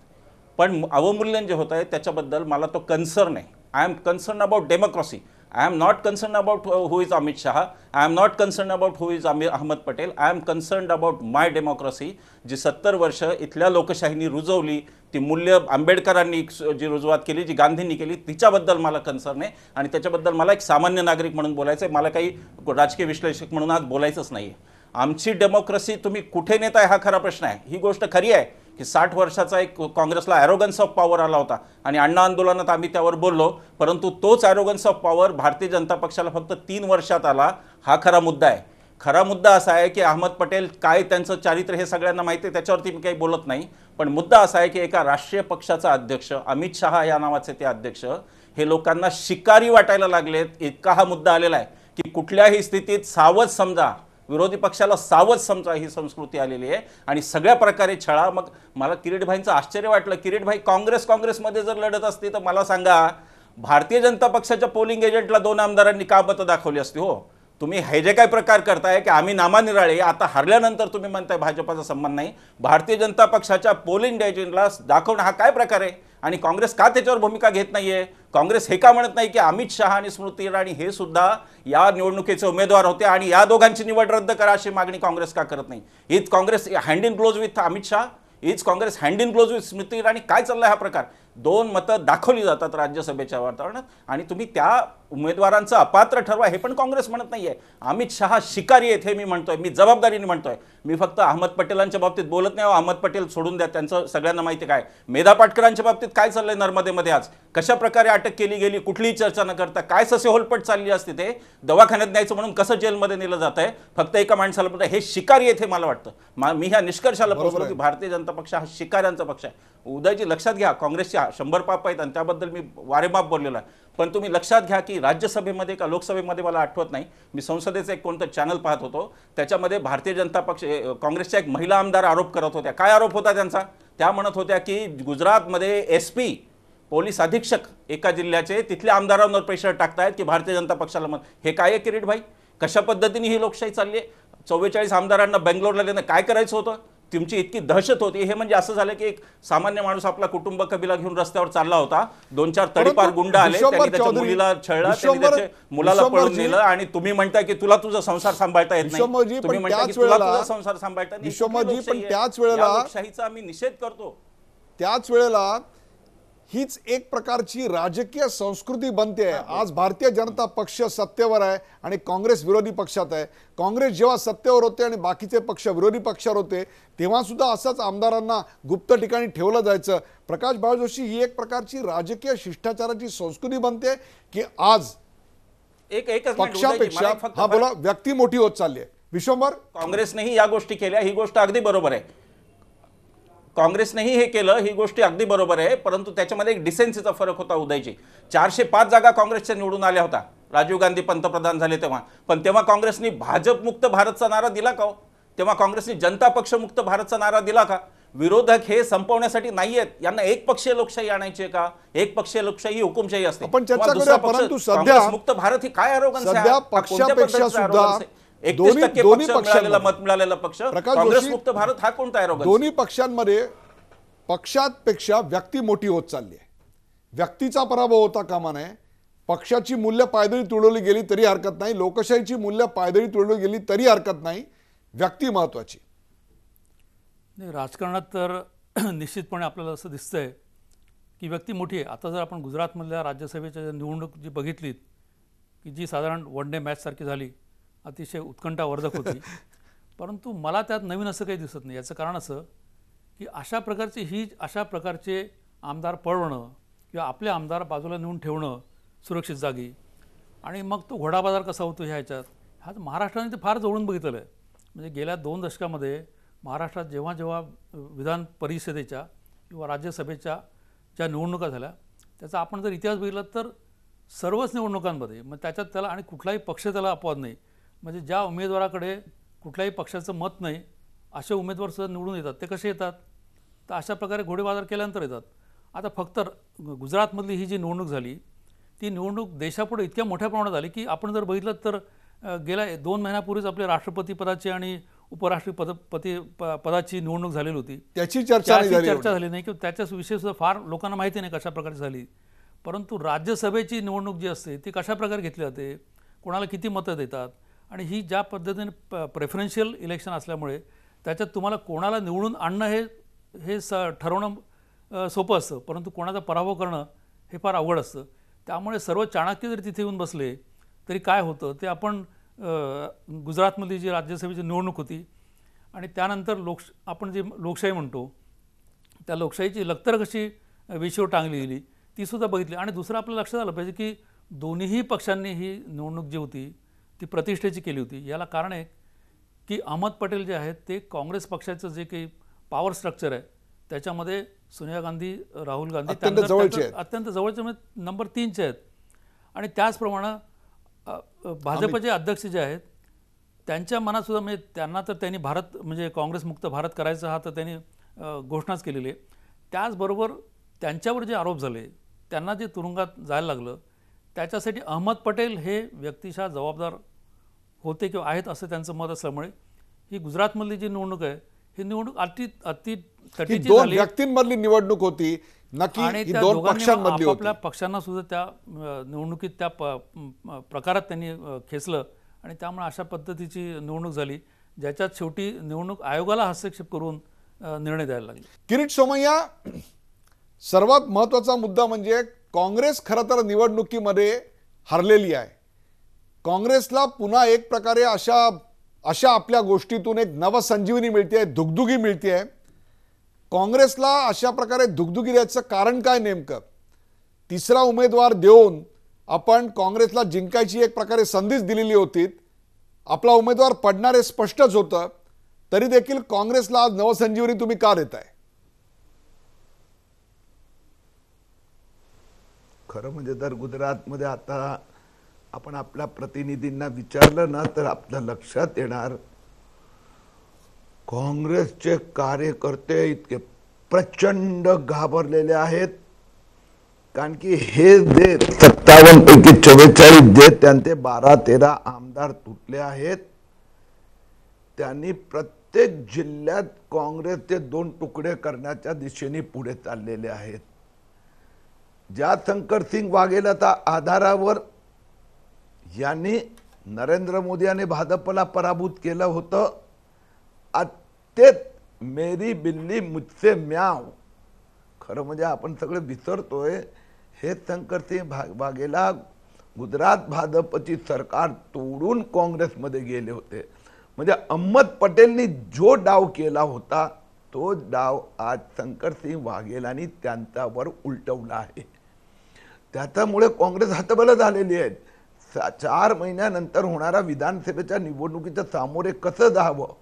पण अवमूल्यन जे होत आहे त्याच्याबद्दल मला तो कन्सर्न आहे. I am concern about democracy. I am not concern about who is Amit Shah. I am not concern about who is Ahmed Patel. I am concern about my democracy, जी 70 वर्ष इथल्या लोकशाहीनी रुजवली, ती मूल्य आंबेडकरांनी जी रुजवात केली, जी गांधींनी केली, तिच्याबद्दल मला कन्सर्न आहे. आणि त्याच्याबद्दल मला एक सामान्य नागरिक म्हणून बोलायचं आहे, मला काही राजकीय विश्लेषक म्हणून आज बोलायचंच नाही आहे. आमची डेमोक्रेसी तुम्ही कुठे नेताय हा खरा प्रश्न आहे. ही गोष्ट खरी आहे की 60 वर्षाचा एक काँग्रेसला ॲरोगन्स ऑफ पॉवर आला होता आणि अण्णा आंदोलनात आम्ही त्यावर बोललो, परंतु तोच arrogance of power Bharatiya Janata पक्षाला फक्त 3 वर्षात आला. हा खरा मुद्दा आहे. खरा मुद्दा असा आहे की अहमद पटेल काय त्यांचं चारित्र्य हे सगळ्यांना माहिती आहे, त्याच्यावरती मी काही बोलत नाही. पण मुद्दा असा आहे की एका राष्ट्रीय पक्षाचा अध्यक्ष, अमित शहा या नावाचे ते अध्यक्ष, हे लोकांना शिकारी वाटायला लागलेत. इतका हा मुद्दा आलेला आहे की कुठल्याही स्थितीत सावध समजा, विरोधी पक्षाला सावध समजा, ही संस्कृती आलेली आहे आणि सगळ्या प्रकारे छळा. मग मला किरीट भाईंचं आश्चर्य वाटलं. किरीट भाई काँग्रेसमध्ये जर लढत असते तर मला सांगा, भारतीय जनता पक्षाच्या पोलिंग एजंटला 2 आमदारांनी का मतं दाखवली असती? हो, तुम्ही हे जे काही प्रकार करताय की आम्ही नामानिराळे, आता हरल्यानंतर तुम्ही म्हणताय भाजपाचा संबंध नाही, भारतीय जनता पक्षाच्या पोलिंग एजंटला दाखवणं हा काय प्रकार आहे? आणि काँग्रेस का त्याच्यावर भूमिका घेत नाहीये? काँग्रेस हे का म्हणत नाही की अमित शहा आणि स्मृती इराणी हे सुद्धा या निवडणुकीचे उमेदवार होते आणि या दोघांची निवड रद्द करा अशी मागणी काँग्रेस का करत नाही? Is Congress hand in gloves with Amit Shah? Is Congress hand in gloves with Smriti Irani? काय चाललाय हा प्रकार? 2 मतं दाखवली जातात राज्यसभेच्या वातावरणात आणि तुम्ही त्या उमेदवारांचं अपात्र ठरवा हे पण काँग्रेस म्हणत नाहीये. अमित शहा शिकारी आहेत हे मी म्हणतोय, मी जबाबदारीने म्हणतोय. मी फक्त अहमद पटेलांच्या बाबतीत बोलत नाही. अहमद पटेल सोडून द्या, त्यांचं सगळ्यांना माहिती काय. मेधा पाटकरांच्या बाबतीत काय चाललंय नर्मदेमध्ये आज, कशा प्रकारे अटक केली गेली, कुठलीही चर्चा न करता काय ससे होलपट चालली असते, ते दवाखान्यात न्यायचं म्हणून कसं जेलमध्ये नेलं जात आहे फक्त एका माणसाला म्हणतं. हे शिकारी आहेत हे मला वाटतं. मी ह्या निष्कर्षाला पोहोचलो की भारतीय जनता पक्ष हा शिकाऱ्यांचा पक्ष आहे. उदयजी लक्षात घ्या, काँग्रेसच्या 100 पाप आहेत आणि त्याबद्दल मी वारेमाप बोललेलो आहे. पण तुम्ही लक्षात घ्या की राज्यसभेमध्ये का लोकसभेमध्ये मला आठवत नाही, मी संसदेचं एक कोणतं चॅनल पाहत होतो, त्याच्यामध्ये भारतीय जनता पक्ष काँग्रेसच्या एक महिला आमदार आरोप करत होत्या. काय आरोप होता त्यांचा? त्या म्हणत होत्या की गुजरातमध्ये SP पोलीस अधीक्षक एका जिल्ह्याचे तिथल्या आमदारांवर प्रेशर टाकतायत की भारतीय जनता पक्षाला मत. हे काय आहे किरीट भाई? कशा पद्धतीने ही लोकशाही चालली आहे? 44 आमदारांना बेंगलोरला नेणं काय करायचं होतं? तुमची इतकी दहशत होती हे म्हणजे असं झालं की एक सामान्य माणूस आपला कुटुंब कबिला घेऊन रस्त्यावर चालला होता, 2-4 तडीपार गुंड आले, त्यांनी त्याच्या मुलीला छळला, त्यांनी त्याच्या मुलाला पळून नेलं आणि तुम्ही म्हणताय की तुला तुझा संसार सांभाळता येत नाही, तुम्ही म्हणताय की तुला तुझा संसार सांभाळता नाही. पण त्याच वेळेला लोकशाहीचा आम्ही निषेध करतो. त्याच वेळेला हीच एक प्रकारची राजकीय संस्कृती बनते. आज भारतीय जनता पक्ष सत्तेवर आहे आणि काँग्रेस विरोधी पक्षात आहे. काँग्रेस जेव्हा सत्तेवर होते आणि बाकीचे पक्ष विरोधी पक्षावर होते तेव्हा सुद्धा असंच आमदारांना गुप्त ठिकाणी ठेवलं जायचं. प्रकाश बाळ जोशी, ही एक प्रकारची राजकीय शिष्टाचाराची संस्कृती बनते की आज पक्षापेक्षा हा बोला व्यक्ती मोठी होत चालली आहे. विश्वंभर, काँग्रेसनेही या गोष्टी केल्या, ही गोष्ट अगदी बरोबर आहे. काँग्रेसनेही हे केलं, ही गोष्टी अगदी बरोबर आहे, परंतु त्याच्यामध्ये एक डिसेन्सीचा फरक होता. उदयजी 405 जागा काँग्रेसच्या निवडून आल्या होत्या राजीव गांधी पंतप्रधान झाले तेव्हा, पण तेव्हा काँग्रेसने भाजप मुक्त भारतचा नारा दिला का? तेव्हा काँग्रेसने जनता पक्ष मुक्त भारतचा नारा दिला का? विरोधक हे संपवण्यासाठी नाही आहेत, यांना एक पक्षीय लोकशाही आणायची आहे का? एक पक्षीय लोकशाही हुकुमशाही असते. आपण चर्चा करूया, परंतु सध्या मुक्त भारत ही काय आरोगन्स आहे? सध्या पक्षापेक्षा सुद्धा 31% मत मिळालेला पक्ष काँग्रेस मुक्त भारत हा कोणता आरोगन्स? दोन्ही पक्षांमध्ये पक्षापेक्षा व्यक्ती मोठी होत चालली आहे. व्यक्तीचा पराभव होता कामा नये. पक्षाची मूल्य पायदळी तुडवली गेली तरी हरकत नाही, लोकशाहीची मूल्य पायदळी तुडवली गेली तरी हरकत नाही, व्यक्ती महत्वाची. राजकारणात तर निश्चितपणे आपल्याला असं दिसतंय की व्यक्ती मोठी आहे. आता जर आपण गुजरातमधल्या राज्यसभेच्या निवडणूक जी बघितलीत की जी साधारण वन डे मॅच सारखी झाली, अतिशय उत्कंठावर्धक होती, परंतु मला त्यात नवीन असं काही दिसत नाही. याचं कारण असं की अशा प्रकारचे आमदार पळवणं किंवा आपले आमदार बाजूला नेऊन ठेवणं सुरक्षित जागी आणि मग तो घोडाबाजार कसा होतो ह्याच्यात, हा महाराष्ट्राने ते फार जवळून बघितलेलं आहे. म्हणजे गेल्या 2 दशकामध्ये महाराष्ट्रात जेव्हा जेव्हा विधान परिषदेच्या किंवा राज्यसभेच्या ज्या निवडणुका झाल्या त्याचा आपण जर इतिहास बघितला तर सर्वच निवडणुकांमध्ये मग त्याच्यात त्याला आणि कुठलाही पक्ष त्याला अपवाद नाही. म्हणजे ज्या उमेदवाराकडे कुठल्याही पक्षाचं मत नाही असे उमेदवार सुद्धा निवडून येतात. ते कसे येतात? तर अशा प्रकारे घोडेबाजार केल्यानंतर येतात. आता फक्त गुजरातमधली ही जी निवडणूक झाली ती निवडणूक देशापुढे इतक्या मोठ्या प्रमाणात झाली की आपण जर बघितलं तर गेल्या 2 महिन्यापूर्वीच आपले राष्ट्रपती पदाची आणि उपराष्ट्रपती पदाची निवडणूक झालेली होती. त्याची चर्चा झाली नाही किंवा त्याच्या विषयी सुद्धा फार लोकांना माहिती नाही कशा प्रकारे झाली. परंतु राज्यसभेची निवडणूक जी असते ती कशा प्रकारे घेतली जाते, कोणाला किती मतं देतात आणि ही ज्या पद्धतीने प्रेफरन्शियल इलेक्शन असल्यामुळे त्याच्यात तुम्हाला कोणाला निवडून आणणं हे ठरवणं सोपं असतं, परंतु कोणाचा पराभव करणं हे फार अवघड असतं. त्यामुळे सर्व चाणक्य जरी तिथे येऊन बसले तरी काय होतं ते आपण गुजरातमधली जी राज्यसभेची निवडणूक होती आणि त्यानंतर आपण जी लोकशाही म्हणतो त्या लोकशाहीची लक्तर कशी विषयावर टांगली गेली ती सुद्धा बघितली. आणि दुसरं आपलं लक्षात आलं पाहिजे की दोन्हीही पक्षांनी ही निवडणूक जी होती ती प्रतिष्ठेची केली होती. याला कारण आहे की अहमद पटेल जे आहेत ते काँग्रेस पक्षाचं जे काही पॉवर स्ट्रक्चर आहे त्याच्यामध्ये सोनिया गांधी, राहुल गांधी अत्यंत जवळचे म्हणजे नंबर 3चे आहेत. आणि त्याचप्रमाणे भाजपचे अध्यक्ष जे आहेत त्यांच्या मनात सुद्धा म्हणजे त्यांना तर त्यांनी भारत म्हणजे काँग्रेस मुक्त भारत करायचा हा तर त्यांनी घोषणाच केलेली आहे. त्याचबरोबर त्यांच्यावर जे आरोप झाले, त्यांना जे तुरुंगात जायला लागलं, त्याच्यासाठी अहमद पटेल हे व्यक्तिशः जबाबदार होते किंवा आहेत असं त्यांचं मत असल्यामुळे ही गुजरातमधली जी निवडणूक आहे ही निवडणूक अति तटीची दोन व्यक्तींमधली निवडणूक होती नक्की, आणि ही त्या 2 दोघांनी पक्षांमधली होती. आपल्या पक्षांना सुद्धा त्या निवडणुकीत त्या प्रकारात त्यांनी खेचलं आणि त्यामुळे अशा पद्धतीची निवडणूक झाली ज्याच्यात शेवटी निवडणूक आयोगाला हस्तक्षेप करून निर्णय द्यायला लागले. किरीट सोमय्या, सर्वात महत्त्वाचा मुद्दा म्हणजे काँग्रेस खरं तर निवडणुकीमध्ये हरलेली आहे. काँग्रेसला पुन्हा एक प्रकारे अशा आपल्या गोष्टीतून एक नवसंजीवनी मिळते, दुगदुगी मिळते. काँग्रेसला अशा प्रकारे दुगदुगी द्यायचं कारण काय नेमकं? 3रा उमेदवार देऊन आपण काँग्रेसला जिंकायची एक प्रकारे संधीच दिलेली होती. आपला उमेदवार पडणार हे स्पष्टच होतं, तरी देखील काँग्रेसला आज नवसंजीवनी तुम्ही का देताय? खरं म्हणजे तर गुजरातमध्ये आता आपण आपल्या प्रतिनिधींना विचारलं ना तर आपल्या लक्षात येणार काँग्रेसचे कार्यकर्ते इतके प्रचंड घाबरलेले आहेत. कारण की हे जे 57 पैकी 44 जे त्यांचे 12-13 आमदार तुटले आहेत त्यांनी प्रत्येक जिल्ह्यात काँग्रेसचे 2 तुकडे करण्याच्या दिशेने पुढे चाललेले आहेत. ज्या शंकरसिंग वाघेलाच्या आधारावर यांनी नरेंद्र मोदी आणि भाजपला पराभूत केलं होतं, तेच मेरी बिल्ली मुझसे म्याव. खरं म्हणजे आपण सगळे विसरतोय, हे शंकरसिंग वाघेला गुजरात भाजपची सरकार तोडून काँग्रेसमध्ये गेले होते. म्हणजे अहमद पटेलनी जो डाव केला होता तो डाव आज शंकरसिंग वाघेलांनी त्यांच्यावर उलटवला आहे. त्याच्यामुळे काँग्रेस हतबल झालेली आहे. 4 महिन्यानंतर होणाऱ्या विधानसभेच्या निवडणुकीच्या सामोरे कसं जावं,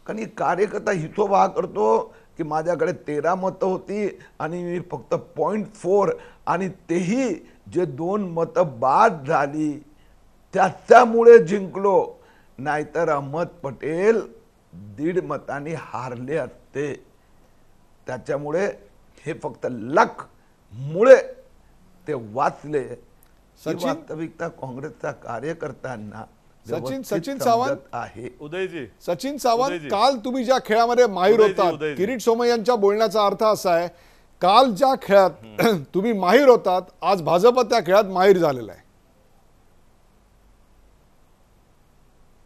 कारण ही कार्यकर्ता हिशोबा करतो की माझ्याकडे 13 मतं होती आणि मी फक्त 0.4 आणि तेही जे 2 मतं बाद झाली त्याच्यामुळे जिंकलो, नाहीतर अहमद पटेल 1.5 मतांनी हारले असते. त्याच्यामुळे हे फक्त लक मुळे ते वाचले. सचिन- वास्तविकता काँग्रेसच्या कार्यकर्त्यांना सचिन व्यवस्थित सावंत समजत आहे. उदयजी सचिन सावंत, उदयजी. काल तुम्ही ज्या खेळामध्ये माहीर उदयजी, होतात, उदयजी. किरीट सोमय्यांच्या बोलण्याचा अर्थ असा आहे, काल ज्या खेळात तुम्ही माहीर होतात, आज भाजप त्या खेळात माहीर झालेला आहे.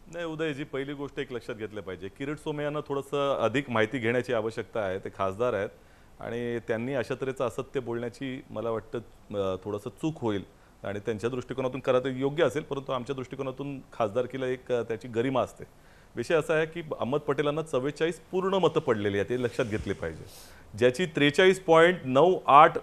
नाही उदयजी, पहिली गोष्ट एक लक्षात घेतलं पाहिजे, किरीट सोमय्यांना थोडंसं अधिक माहिती घेण्याची आवश्यकता आहे. ते खासदार आहेत आणि त्यांनी अशा तऱ्हेचं असत्य बोलण्याची मला वाटतं थोडंसं चूक होईल आणि त्यांच्या दृष्टिकोनातून करा ते योग्य असेल, परंतु आमच्या दृष्टिकोनातून खासदारकीला एक त्याची गरिमा असते. विषय असा आहे की अहमद पटेलांना 44 पूर्ण मतं पडलेली आहेत, हे लक्षात घेतले पाहिजे. ज्याची 43.98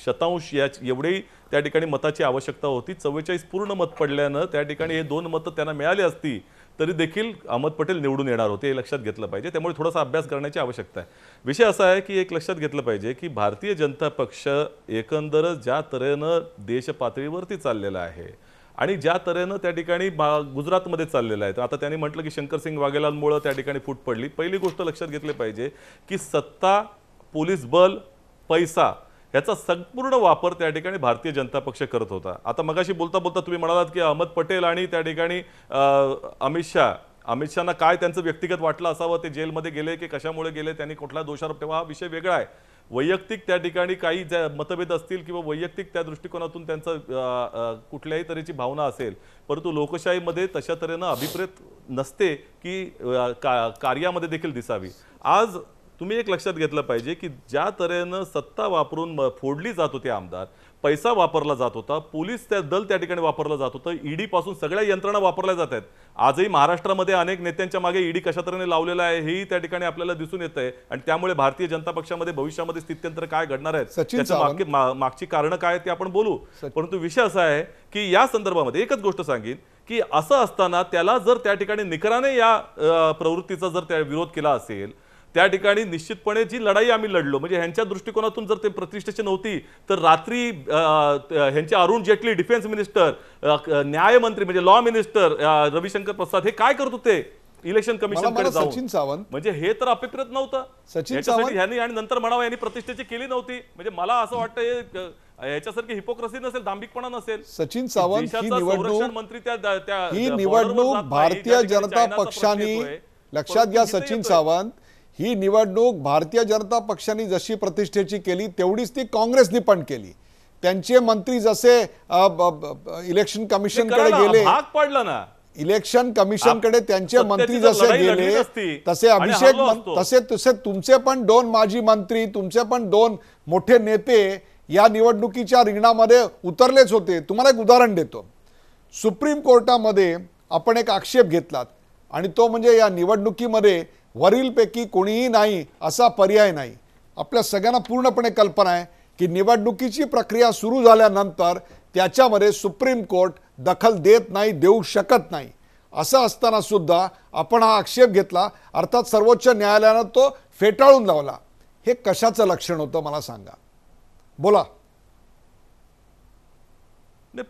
शतांश एवढी त्या ठिकाणी मताची आवश्यकता होती. 44 पूर्ण मत पडल्यानं त्या ठिकाणी हे 2 मतं त्यांना मिळाली असती तरी देखील अहमद पटेल निवडून येणार होते, हे लक्षात घेतलं पाहिजे. त्यामुळे थोडासा अभ्यास करण्याची आवश्यकता आहे. विषय असा आहे की एक लक्षात घेतलं पाहिजे की भारतीय जनता पक्ष एकंदरच ज्या तऱ्हेनं देश पातळीवरती चाललेला आहे आणि ज्या तऱ्हेनं त्या ठिकाणी गुजरातमध्ये चाललेलं आहे, तर आता त्यांनी म्हटलं की शंकरसिंग वाघेलांमुळे त्या ठिकाणी फूट पडली. पहिली गोष्ट लक्षात घेतली पाहिजे की सत्ता, पोलीस बल, पैसा याचा संपूर्ण वापर त्या ठिकाणी भारतीय जनता पक्ष करत होता. आता मगाशी बोलता बोलता तुम्ही म्हणालात की अहमद पटेल आणि त्या ठिकाणी अमित शहाना काय त्यांचं व्यक्तिगत वाटलं असावं, ते जेलमध्ये गेले की कशामुळे गेले, त्यांनी कुठला दोषारोप, तेव्हा हा विषय वेगळा आहे. वैयक्तिक त्या ठिकाणी काही मतभेद असतील किंवा वैयक्तिक त्या दृष्टिकोनातून त्यांचं कुठल्याही तऱ्हेची भावना असेल, परंतु लोकशाहीमध्ये तशा तऱ्हेनं अभिप्रेत नसते की कार्यामध्ये देखील दिसावी. आज तुम्ही एक लक्षात घेतलं पाहिजे की ज्या तऱ्हेनं सत्ता वापरून फोडली जात होती आमदार, पैसा वापरला जात होता, पोलीस दल त्या ठिकाणी वापरलं जात होतं, ईडी पासून सगळ्या यंत्रणा वापरल्या जात आहेत. आजही महाराष्ट्रामध्ये अनेक नेत्यांच्या मागे ईडी कशा तऱ्हेने लावलेला आहे हेही त्या ठिकाणी आपल्याला दिसून येत आहे. आणि त्यामुळे भारतीय जनता पक्षामध्ये भविष्यामध्ये स्थित्यंतर काय घडणार आहेत, त्याच्या मागची कारणं काय आहेत ते आपण बोलू. परंतु विषय असा आहे की या संदर्भामध्ये एकच गोष्ट सांगेन की असं असताना त्याला जर त्या ठिकाणी निकराने या प्रवृत्तीचा जर त्या विरोध केला असेल, त्या ठिकाणी निश्चितपणे जी लढाई आम्ही लढलो, म्हणजे ह्यांच्या दृष्टिकोनातून जर ते प्रतिष्ठेची नव्हती तर रात्री ह्यांचे अरुण जेटली डिफेन्स मिनिस्टर, न्यायमंत्री म्हणजे लॉ मिनिस्टर रविशंकर प्रसाद हे काय करत होते इलेक्शन कमिशनकडे जाऊन. सचिन सावंत, म्हणजे हे तर अभिप्रेत नव्हतं. सचिन सावंत ह्यांनी आणि नंतर म्हणावं यांनी प्रतिष्ठेची केली नव्हती. म्हणजे मला असं वाटतं याच्यासारखी हिपोक्रसी नसेल, दांभिकपणा नसेल. सचिन सावंत, ही संरक्षण मंत्री निवडणूक भारतीय जनता पक्षाने, लक्षात घ्या सचिन सावंत, ही निवडणूक भारतीय जनता पक्षाने जशी प्रतिष्ठेची केली तेवढीच ती काँग्रेसने पण केली. त्यांचे मंत्री जसे इलेक्शन कमिशनकडे गेले, भाग पडला ना, इलेक्शन कमिशनकडे त्यांचे मंत्री जसे गेले तसे तसे तुमचे पण 2 माजी मंत्री, तुमचे पण 2 मोठे नेते या निवडणुकीच्या रिंगणामध्ये उतरलेच होते. तुम्हाला एक उदाहरण देतो. सुप्रीम कोर्टामध्ये आपण एक आक्षेप घेतलात आणि तो म्हणजे या निवडणुकीमध्ये वरीलपैकी कोणीही नाही असा पर्याय नाही. आपल्या सगळ्यांना पूर्णपणे कल्पना आहे की निवडणुकीची प्रक्रिया सुरू झाल्यानंतर त्याच्यामध्ये सुप्रीम कोर्ट दखल देत नाही, देऊ शकत नाही. असं असताना सुद्धा आपण हा आक्षेप घेतला, अर्थात सर्वोच्च न्यायालयानं तो फेटाळून लावला. हे कशाचं लक्षण होतं मला सांगा, बोला. नाही,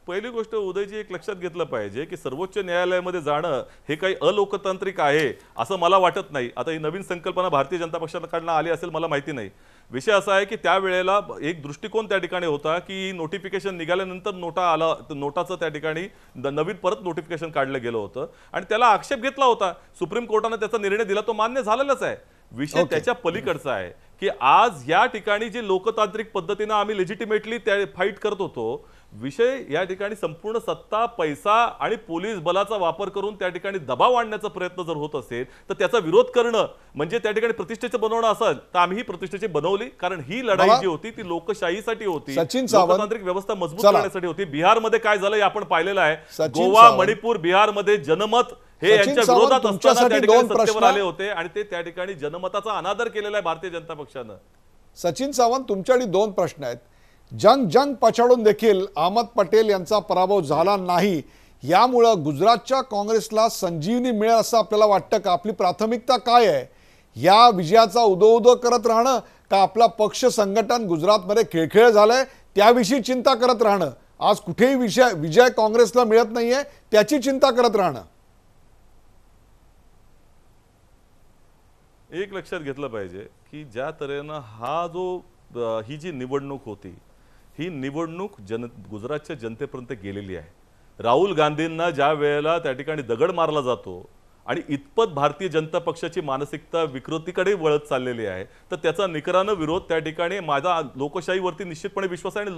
पहिली गोष्ट उदयजी एक लक्षात घेतलं पाहिजे की सर्वोच्च न्यायालयामध्ये जाणं हे काही अलोकतांत्रिक आहे असं मला वाटत नाही. आता ही नवीन संकल्पना भारतीय जनता पक्षाकडनं आली असेल मला माहिती नाही. विषय असा आहे की त्यावेळेला एक दृष्टिकोन त्या ठिकाणी होता की नोटिफिकेशन निघाल्यानंतर नोटाचं त्या ठिकाणी नवीन परत नोटिफिकेशन काढलं गेलं होतं आणि त्याला आक्षेप घेतला होता. सुप्रीम कोर्टाने त्याचा निर्णय दिला, तो मान्य झालेलाच आहे. विषय त्याच्या पलीकडचा आहे की आज या ठिकाणी जे लोकतांत्रिक पद्धतीने आम्ही लेजिटिमेटली त्या फाईट करत होतो, विषय या ठिकाणी संपूर्ण सत्ता, पैसा आणि पोलीस बलाचा वापर करून त्या ठिकाणी दबाव आणण्याचा प्रयत्न जर होत असेल तर त्याचा विरोध करणं म्हणजे त्या ठिकाणी प्रतिष्ठेचं बनवणं असेल तर आम्ही ही प्रतिष्ठेची बनवली. कारण ही लढाई जी होती ती लोकशाहीसाठी होती, लोकतांत्रिक व्यवस्था मजबूत करण्यासाठी होती. बिहारमध्ये काय झालं हे आपण पाहिलेलं आहे. गोवा, मणिपूर, बिहारमध्ये जनमत हे यांच्या विरोधात असताना त्या ठिकाणी सत्तेवर आले होते आणि ते त्या ठिकाणी जनमताचा अनादर केलेला आहे भारतीय जनता पक्षानं. सचिन सावंत, तुमच्याकडे दोन प्रश्न आहेत. जंग पछाडून देखील अहमद पटेल यांचा पराभव झाला नाही, यामुळं गुजरातच्या काँग्रेसला संजीवनी मिळेल असं आपल्याला वाटतं का? आपली प्राथमिकता काय आहे? या विजयाचा उदो करत राहणं का आपला पक्ष संघटन गुजरातमध्ये खिळखिळ झालंय त्याविषयी चिंता करत राहणं? आज कुठेही विजय काँग्रेसला मिळत नाहीये त्याची चिंता करत राहणं? एक लक्षात घेतलं पाहिजे की ज्या तऱ्हेनं ही जी निवडणूक होती ही निवडणूक गुजरातच्या जनतेपर्यंत गेलेली आहे. राहुल गांधींना ज्या वेळेला त्या ठिकाणी दगड मारला जातो आणि इतपत भारतीय जनता पक्षाची मानसिकता विकृतीकडे वळत चाललेली आहे तर त्याचा निकरानं विरोध त्या ठिकाणी माझा लोकशाहीवरती निश्चितपणे विश्वास आहे आणि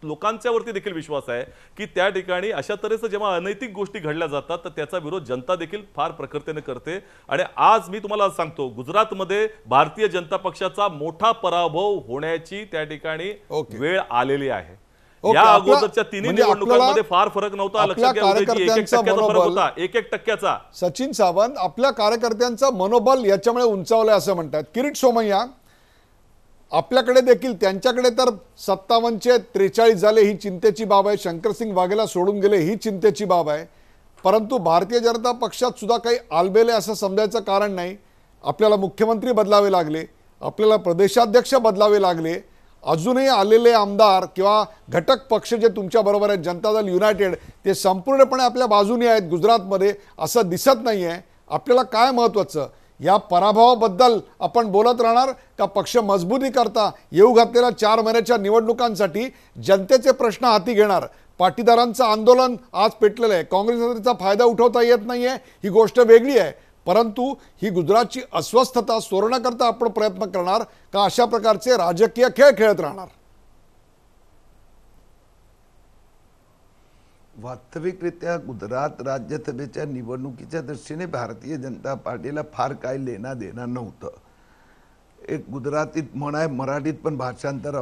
लोकांच्यावरती देखील विश्वास आहे की त्या ठिकाणी अशा तऱ्हेचं जेव्हा अनैतिक गोष्टी घडल्या जातात तर त्याचा विरोध जनता देखील फार प्रखरतेने करते. आणि आज मी तुम्हाला सांगतो गुजरातमध्ये भारतीय जनता पक्षाचा मोठा पराभव होण्याची त्या ठिकाणी वेळ आलेली आहे. या अगोदरच्या तिन्ही निवडणुकांमध्ये फार फरक नव्हता. लक्षात घ्या, 1% फरक होता, 1% सचिन सावंत, आपल्या कार्यकर्त्यांचं मनोबल याच्यामुळे उंचावलंय असं म्हणतात. किरीट सोमय्या, आपल्याकडे देखील त्यांच्याकडे तर 57चे 43 झाले ही चिंतेची बाब आहे. शंकरसिंग वाघेला सोडून गेले ही चिंतेची बाब आहे. परंतु भारतीय जनता पक्षात सुद्धा काही आलबेले असं समजायचं कारण नाही. आपल्याला मुख्यमंत्री बदलावे लागले, आपल्याला प्रदेशाध्यक्ष बदलावे लागले. अजूनही आलेले आमदार किंवा घटक पक्ष जे तुमच्या बरोबर आहेत, जनता दल युनायटेड, ते संपूर्णपणे आपल्या बाजूने आहेत गुजरातमध्ये असं दिसत नाही आहे. आपल्याला काय महत्त्वाचं? या पराभवाबद्दल आपण बोलत राहणार का पक्ष मजबूती करता येऊ घातलेल्या 4 महिन्याच्या निवडणुकांसाठी जनतेचे प्रश्न हाती घेणार? पाटीदारांचं आंदोलन आज पेटलेलं आहे, काँग्रेसला त्याचा फायदा उठवता येत नाही आहे ही गोष्ट वेगळी आहे. परंतु ही गुजरातची अस्वस्थता सोडवण्याकरता आपण प्रयत्न करणार का अशा प्रकारचे राजकीय खेळ खेळत राहणार? वास्तविकरित्या गुजरात राज्यसभेच्या निवडणुकीच्या दृष्टीने भारतीय जनता पार्टीला फार काय लेना देणं नव्हतं. एक गुजरातीत म्हण आहे, मराठीत पण भाषांतर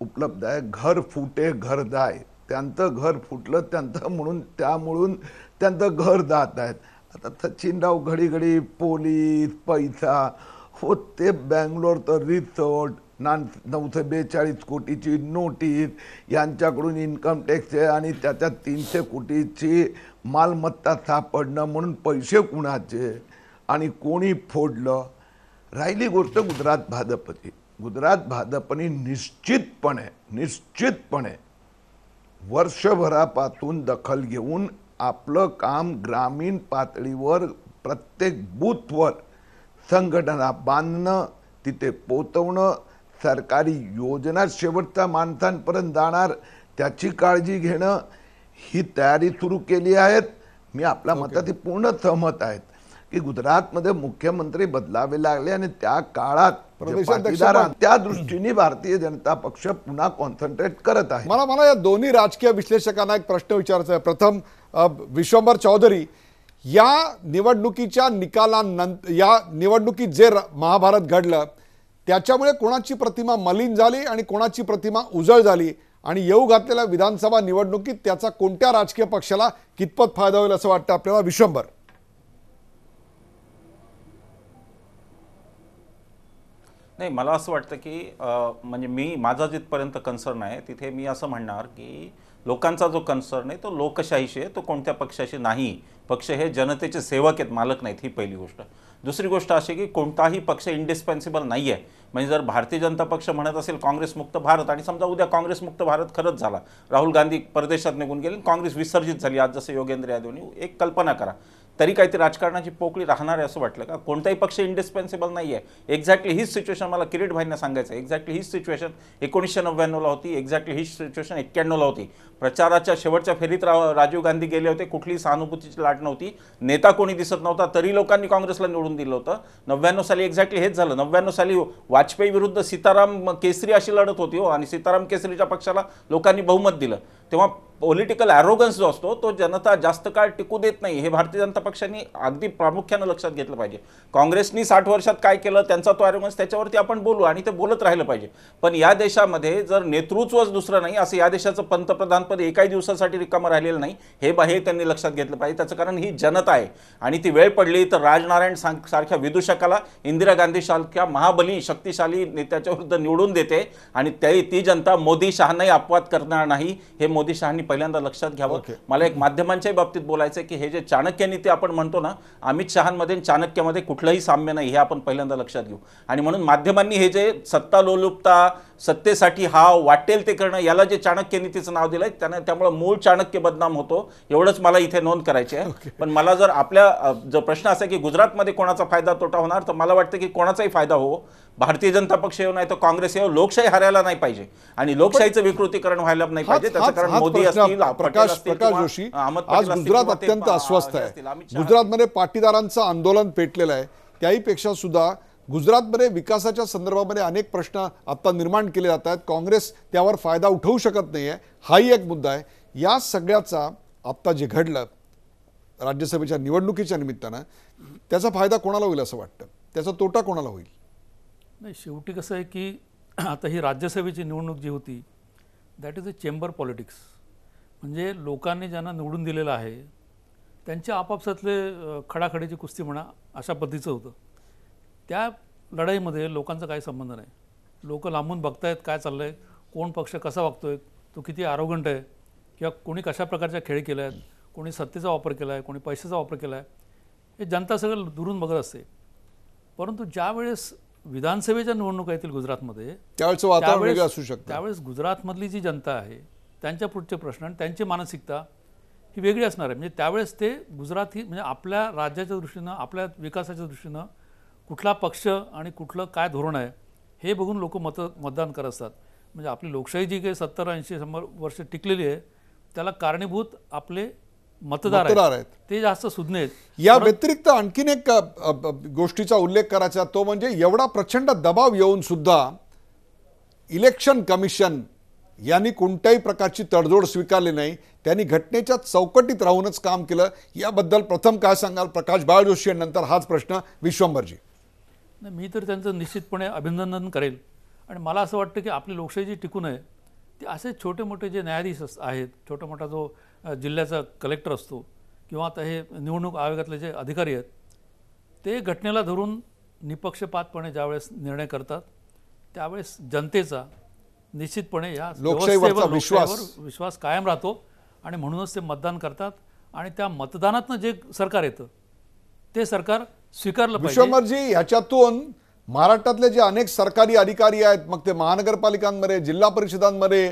उपलब्ध आहे, घर फुटे घर जाय. त्यांचं घर फुटलं त्यामुळून त्यांचं घर जात आहेत. आता सचिनराव घडी पोलीस पैसा होते, बँगलोर तर रिसोर्ट 942 कोटीची नोटीस, यांच्याकडून इन्कम टॅक्स आहे आणि त्याच्यात 300 कोटीची मालमत्ता सापडणं म्हणून पैसे कुणाचे आणि कोणी फोडलं. राहिली गोष्ट गुजरात भाजपची. गुजरात भाजपने निश्चितपणे वर्षभरापासून दखल घेऊन आपलं काम ग्रामीण पातळीवर प्रत्येक बूथवर संघटना बांधणं, तिथे पोचवणं, सरकारी योजना शेवटच्या माणसांपर्यंत जाणार त्याची काळजी घेणं, ही तयारी सुरू केली आहे. मी आपल्या मताशी पूर्ण सहमत आहे की गुजरातमध्ये मुख्यमंत्री बदलावे लागले आणि त्या काळात त्या दृष्टीने भारतीय जनता पक्ष पुन्हा कॉन्सन्ट्रेट करत आहे. मला या दोन्ही राजकीय विश्लेषकांना एक प्रश्न विचारायचा आहे. प्रथम विश्वंभर चौधरी, या निवडणुकीच्या निकालानंतर, या निवडणुकीत जे महाभारत घडलं त्याच्यामुळे कोणाची प्रतिमा मलिन झाली आणि कोणाची प्रतिमा उजळ झाली आणि येऊ घातलेल्या विधानसभा निवडणुकीत त्याचा कोणत्या राजकीय पक्षाला कितपत फायदा होईल असं वाटतं आपल्याला? विश्वंभर. नाही, मला असं वाटतं की म्हणजे माझा जिथपर्यंत कन्सर्न आहे तिथे मी असं म्हणणार की लोकांचा जो कन्सर्न आहे तो लोकशाहीशी आहे, तो कोणत्या पक्षाशी नाही. पक्ष हे जनतेचे सेवक आहेत, मालक नाहीत, ही पहिली गोष्ट. दुसरी गोष्ट अशी की कोणताही पक्ष इंडिस्पेन्सिबल नाही आहे. म्हणजे जर भारतीय जनता पक्ष म्हणत असेल काँग्रेसमुक्त भारत, आणि समजा उद्या काँग्रेसमुक्त भारत खरंच झाला, राहुल गांधी परदेशात निघून गेले, काँग्रेस विसर्जित झाली आज जसं योगेंद्र यादवनी, एक कल्पना करा, तरी काही ती राजकारणाची पोकळी राहणार आहे असं वाटलं का? कोणताही पक्ष इंडिस्पेन्सिबल नाही आहे. एक्झॅक्टली हीच सिच्युएशन मला किरीट भाईंना सांगायचं आहे. एक्झॅक्टली हीच सिच्युएशन 1999ला होती, एक्झॅक्टली हीच सिच्युएशन 91ला होती. प्रचाराच्या शेवटच्या फेरीत राजीव गांधी गेले होते, कुठलीही सहानुभूतीची लाट नव्हती, नेता कोणी दिसत नव्हता, तरी लोकांनी काँग्रेसला निवडून दिलं होतं. 99 साली एक्झॅक्टली हेच झालं. 99 साली वाजपेयी विरुद्ध सीताराम केसरी अशी लढत होती हो, आणि सीताराम केसरीच्या पक्षाला लोकांनी बहुमत दिलं. तेव्हा पॉलिटिकल ॲरोगन्स जो असतो तो जनता जास्त काळ टिकू देत नाही, हे भारतीय जनता पक्षाने अगदी प्रामुख्यानं लक्षात घेतलं पाहिजे. काँग्रेसनी 60 वर्षात काय केलं, त्यांचा तो ॲरोगन्स, त्याच्यावरती आपण बोलू आणि ते बोलत राहिलं पाहिजे. पण या देशामध्ये जर नेतृत्वच दुसरं नाही, असं या देशाचं पंतप्रधानपद एकाही दिवसासाठी रिकामं राहिलेलं नाही, हे त्यांनी लक्षात घेतलं पाहिजे. त्याचं कारण ही जनता आहे. आणि ती वेळ पडली तर राजनारायण सारख्या विदूषकाला इंदिरा गांधी सारख्या महाबली शक्तिशाली नेत्याच्या विरुद्ध निवडून देते, आणि ती जनता मोदी शहांनाही अपवाद करणार नाही, हे मोदी शहांनी पहिल्यांदा लक्षात घ्यावं. मला एक माध्यमांच्याही बाबतीत बोलायचं आहे की हे जे चाणक्य नीती आपण म्हणतो ना, अमित शहांमध्ये चाणक्यामध्ये कुठलंही साम्य नाही, हे आपण पहिल्यांदा लक्षात घेऊ. आणि म्हणून माध्यमांनी हे जे सत्ता लोलुपता, सत्तेसाठी हाव वाटेल ते करणं, याला जे चाणक्य नीतीचं नाव दिलंय त्यामुळे मूळ चाणक्य बदनाम होतो, एवढंच मला इथे नोंद करायची आहे. पण मला जर जर प्रश्न असा की गुजरातमध्ये कोणाचा फायदा तोटा होणार, तर मला वाटतं की कोणाचाही फायदा हो, भारतीय जनता पक्ष येऊ नाही तर काँग्रेस येऊ, लोकशाही हरायला नाही पाहिजे आणि लोकशाहीचं विकृतीकरण व्हायला नाही पाहिजे. त्याचं कारण मोदी असतील, प्रकाश जोशी, आज गुजरात अत्यंत अस्वस्थ आहे. गुजरातमध्ये पाटीदारांचं आंदोलन पेटलेलं आहे. त्याही पेक्षा सुद्धा गुजरातमध्ये विकासाच्या संदर्भामध्ये अनेक प्रश्न आता निर्माण केले जात आहेत. काँग्रेस त्यावर फायदा उठवू शकत नाही आहे, हाही एक मुद्दा आहे. या सगळ्याचा आत्ता जे घडलं राज्यसभेच्या निवडणुकीच्या निमित्तानं, त्याचा फायदा कोणाला होईल असं वाटतं, त्याचा तोटा कोणाला होईल? नाही, शेवटी कसं आहे की आता ही राज्यसभेची निवडणूक जी होती, that is a chamber politics. म्हणजे लोकांनी ज्यांना निवडून दिलेलं आहे त्यांच्या आपापसातले खडाखडीची कुस्ती म्हणा, अशा पद्धतीचं होतं. त्या लढाईमध्ये लोकांचा काही संबंध नाही. लोक लांबून बघतायत काय चाललं आहे, कोण पक्ष कसा वागतोय, तो किती आरोगंट आहे, किंवा कोणी कशा प्रकारच्या खेळ केले आहेत, कोणी सत्तेचा वापर केला आहे, कोणी पैशाचा वापर केला आहे, हे जनता सगळं दुरून बघत असते. परंतु ज्यावेळेस विधानसभेच्या निवडणुका येतील गुजरातमध्ये, त्यावेळेचं वातावरण वेगळं असू शकतं. त्यावेळेस गुजरातमधली जी जनता आहे त्यांच्या पुढचे प्रश्न आणि त्यांची मानसिकता ही वेगळी असणार आहे. म्हणजे त्यावेळेस ते गुजरात ही म्हणजे आपल्या राज्याच्या दृष्टीनं, आपल्या विकासाच्या दृष्टीनं कुठला पक्ष आणि कुठलं काय धोरण आहे हे बघून लोक मतदान करत असतात. म्हणजे आपली लोकशाही जी काही 70-80-100 वर्ष टिकलेली आहे, त्याला कारणीभूत आपले मतदार आहेत, ते जास्त सुज्ञ आहेत. या व्यतिरिक्त आणखीन एक गोष्टीचा उल्लेख करायचा, तो म्हणजे एवढा प्रचंड दबाव येऊन सुद्धा इलेक्शन कमिशन यांनी कोणत्याही प्रकारची तडजोड स्वीकारली नाही. त्यांनी घटनेच्या चौकटीत राहूनच काम केलं. याबद्दल प्रथम काय सांगाल प्रकाश बाळ जोशी, आणि नंतर हाच प्रश्न विश्वंभरजी? नाही, मी तर त्यांचं निश्चितपणे अभिनंदन करेल. आणि मला असं वाटतं की आपली लोकशाही जी टिकून आहे ती असे छोटे मोठे जे न्यायाधीश आहेत, छोटा मोठा जो जिल्ह्याचा कलेक्टर असतो, किंवा आता हे निवडणूक आयोगातले जे अधिकारी आहेत, ते घटनेला धरून निपक्षपातपणे ज्यावेळेस निर्णय करतात, त्यावेळेस जनतेचा निश्चितपणे या लोकशाहीवर विश्वास कायम राहतो. आणि म्हणूनच ते मतदान करतात. आणि त्या मतदानातनं जे सरकार येतं ते सरकार स्वीकारलं पाहिजे. विश्वंभरजी, ह्याच्यातून महाराष्ट्रातले जे अनेक सरकारी अधिकारी आहेत, मग ते महानगरपालिकांमध्ये, जिल्हा परिषदांमध्ये,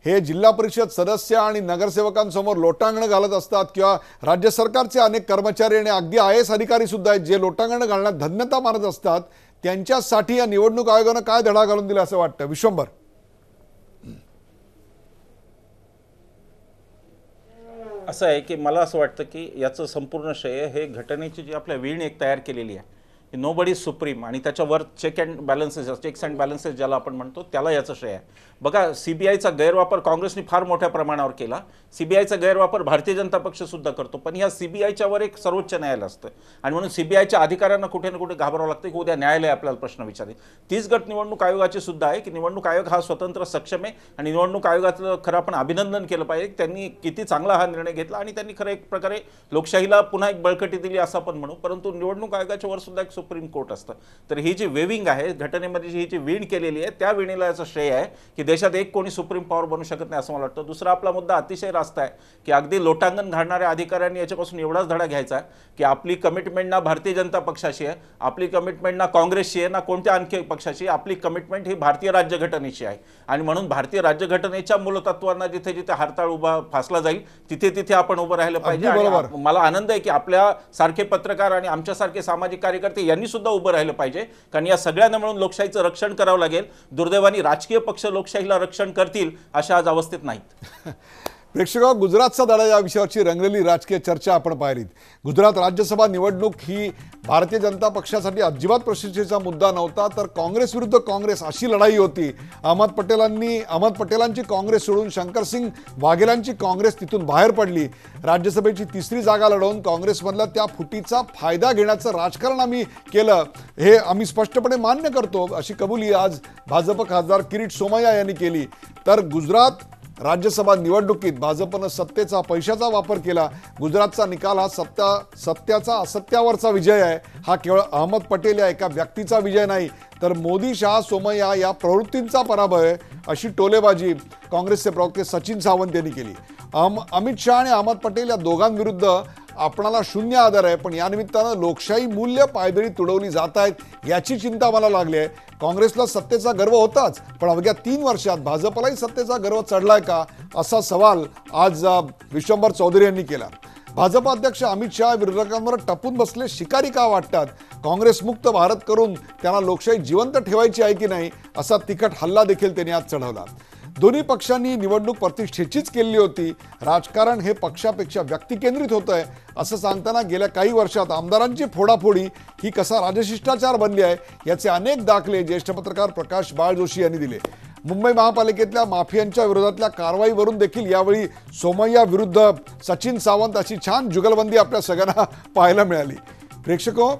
हे जिल्हा परिषद सदस्य आणि नगरसेवकांसमोर लोटांगणं घालत असतात, किंवा राज्य सरकारचे अनेक कर्मचारी आणि अगदी IAS अधिकारी सुद्धा आहेत जे लोटांगणं घालण्यात धन्यता मानत असतात. त्यांच्यासाठी या निवडणूक आयोगानं काय धडा घालून दिला असं वाटतं विश्वंभर? असं आहे की मला असं वाटतं की याचं संपूर्ण श्रेय हे घटनेची जी आपल्या वीण एक तयार केलेली आहे, नो बडी सुप्रीम, आणि त्याच्यावर चेक्स अँड बॅलन्सेस ज्याला आपण म्हणतो, त्याला याचं श्रेय आहे. बघा, CBIचा गैरवापर काँग्रेसने फार मोठ्या प्रमाणावर केला. CBIचा गैरवापर भारतीय जनता पक्ष सुद्धा करतो. पण या CBIच्या वर एक सर्वोच्च न्यायालय असतं, आणि म्हणून CBIच्या अधिकाऱ्यांना कुठे ना कुठे घाबरावं लागतं की उद्या न्यायालय आपल्याला प्रश्न विचारेल. तीच गट निवडणूक आयोगाची सुद्धा आहे की निवडणूक आयोग हा स्वतंत्र सक्षम आहे, आणि निवडणूक आयोगाचं खरं आपण अभिनंदन केलं पाहिजे. त्यांनी किती चांगला हा निर्णय घेतला, आणि त्यांनी खरं एक प्रकारे लोकशाहीला पुन्हा एक बळकटी दिली असं आपण म्हणू. परंतु निवडणूक आयोगाच्या वर सुद्धा एक सुप्रीम कोर्ट असतं. तर ही जी वेविंग आहे, घटनेमध्ये ही जी वीण केलेली आहे, त्या वीणीला याचं श्रेय आहे की देशात एक कोणी सुप्रीम पॉवर बनू शकत नाही असं मला वाटतं. दुसरा आपला मुद्दा अतिशय रास्त आहे की अगदी लोटांगण घालणाऱ्या अधिकाऱ्यांनी याच्यापासून एवढाच धडा घ्यायचा आहे की आपली कमिटमेंट ना भारतीय जनता पक्षाशी आहे, आपली कमिटमेंट ना काँग्रेसशी आहे, ना कोणत्या आणखी पक्षाशी. आपली कमिटमेंट ही भारतीय राज्यघटनेची आहे आणि म्हणून भारतीय राज्यघटनेच्या मूलतत्वांना जिथे जिथे हरताळ उभा फासला जाईल तिथे तिथे आपण उभं राहिलं पाहिजे. आणि मला आनंद आहे की आपल्या सारखे पत्रकार आणि आमच्यासारखे सामाजिक कार्यकर्ते यांनी सुद्धा उभं राहिलं पाहिजे, कारण या सगळ्यांना मिळून लोकशाहीचं रक्षण करावं लागेल. दुर्दैवाने राजकीय पक्ष लोकशाहीला रक्षण करतील अशा आज अवस्थेत नाहीत. प्रेक्षक, गुजरातचा धडा या विषयावरची रंगलेली राजकीय चर्चा आपण पाहिलीत. गुजरात राज्यसभा निवडणूक ही भारतीय जनता पक्षासाठी अजिबात प्रश्नाचा मुद्दा नव्हता, तर काँग्रेस विरुद्ध काँग्रेस अशी लढाई होती. अहमद पटेलांची काँग्रेस सोडून शंकरसिंग वाघेलांची काँग्रेस तिथून बाहेर पडली. राज्यसभेची 3री जागा लढवून काँग्रेसमधल्या त्या फुटीचा फायदा घेण्याचं राजकारण आम्ही केलं, हे आम्ही स्पष्टपणे मान्य करतो, अशी कबुली आज भाजप खासदार किरीट सोमय्या यांनी केली. तर गुजरात राज्यसभा निवडणुकीत भाजपनं सत्तेचा पैशाचा वापर केला. गुजरातचा निकाल हा सत्याचा असत्यावरचा विजय आहे. हा केवळ अहमद पटेल या एका व्यक्तीचा विजय नाही, तर मोदी, शहा, सोमय्या या प्रवृत्तींचा पराभव आहे, अशी टोलेबाजी काँग्रेसचे प्रवक्ते सचिन सावंत यांनी केली. अमित शहा आणि अहमद पटेल या दोघांविरुद्ध आपणाला शून्य आदर आहे, पण या निमित्तानं लोकशाही मूल्य पायदळी तुडवली जात आहेत याची चिंता मला लागली आहे. काँग्रेसला सत्तेचा गर्व होताच, पण अवघ्या 3 वर्षात भाजपलाही सत्तेचा गर्व चढलाय का, असा सवाल आज विश्वंभर चौधरी यांनी केला. भाजप अध्यक्ष अमित शहा विरोधकांवर टपून बसले शिकारी का वाटतात? काँग्रेस मुक्त भारत करून त्यांना लोकशाही जिवंत ठेवायची आहे की नाही, असा तिखट हल्ला देखील त्यांनी आज चढवला. दोन्ही पक्षांनी निवडणूक प्रतिष्ठेचीच केली होती. राजकारण हे पक्षापेक्षा व्यक्तिकेंद्रित होतं आहे असं सांगताना गेल्या काही वर्षात आमदारांची फोडाफोडी ही कसा राजशिष्टाचार बनली आहे याचे अनेक दाखले ज्येष्ठ पत्रकार प्रकाश बाळ जोशी यांनी दिले. मुंबई महापालिकेतल्या माफियांच्या विरोधातल्या कारवाईवरून देखील यावेळी सोमय्या विरुद्ध सचिन सावंत अशी छान जुगलबंदी आपल्या सगळ्यांना पाहायला मिळाली. प्रेक्षको,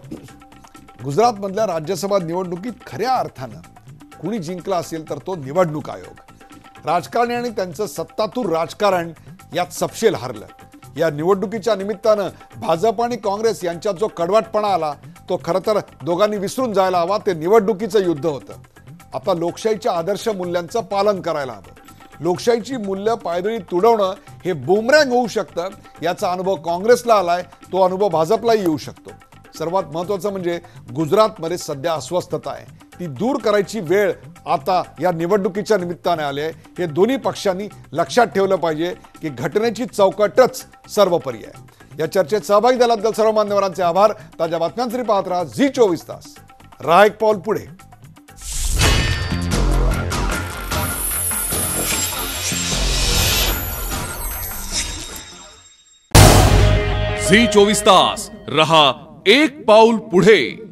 गुजरातमधल्या राज्यसभा निवडणुकीत खऱ्या अर्थानं कुणी जिंकला असेल तर तो निवडणूक आयोग. राजकारणी आणि त्यांचं सत्तातूर राजकारण यात सपशेल हरलं. या निवडणुकीच्या निमित्तानं भाजप आणि काँग्रेस यांच्यात जो कडवटपणा आला तो खरं तर दोघांनी विसरून जायला हवा. ते निवडणुकीचं युद्ध होतं. आता लोकशाहीच्या आदर्श मूल्यांचं पालन करायला हवं. लोकशाहीची मूल्य पायदळी तुडवणं हे बूमरँग होऊ शकतं, याचा अनुभव काँग्रेसला आलाय, तो अनुभव भाजपलाही येऊ शकतो. सर्वात महत्त्वाचं म्हणजे गुजरातमध्ये सध्या अस्वस्थता आहे, ती दूर करायची वेळ आता या निवडणुकीच्या निमित्ताने आली आहे. हे दोन्ही पक्षांनी लक्षात ठेवलं पाहिजे की घटनेची चौकटच सर्वोपरी आहे. या चर्चेत सहभागी झाल्याबद्दल सर्व मान्यवरांचे आभार. ताज्या बातम्यांसाठी पाहत राहा झी24 तास. राहा एक पाऊल पुढे. झी24 तास रहा एक पाऊल पुढे.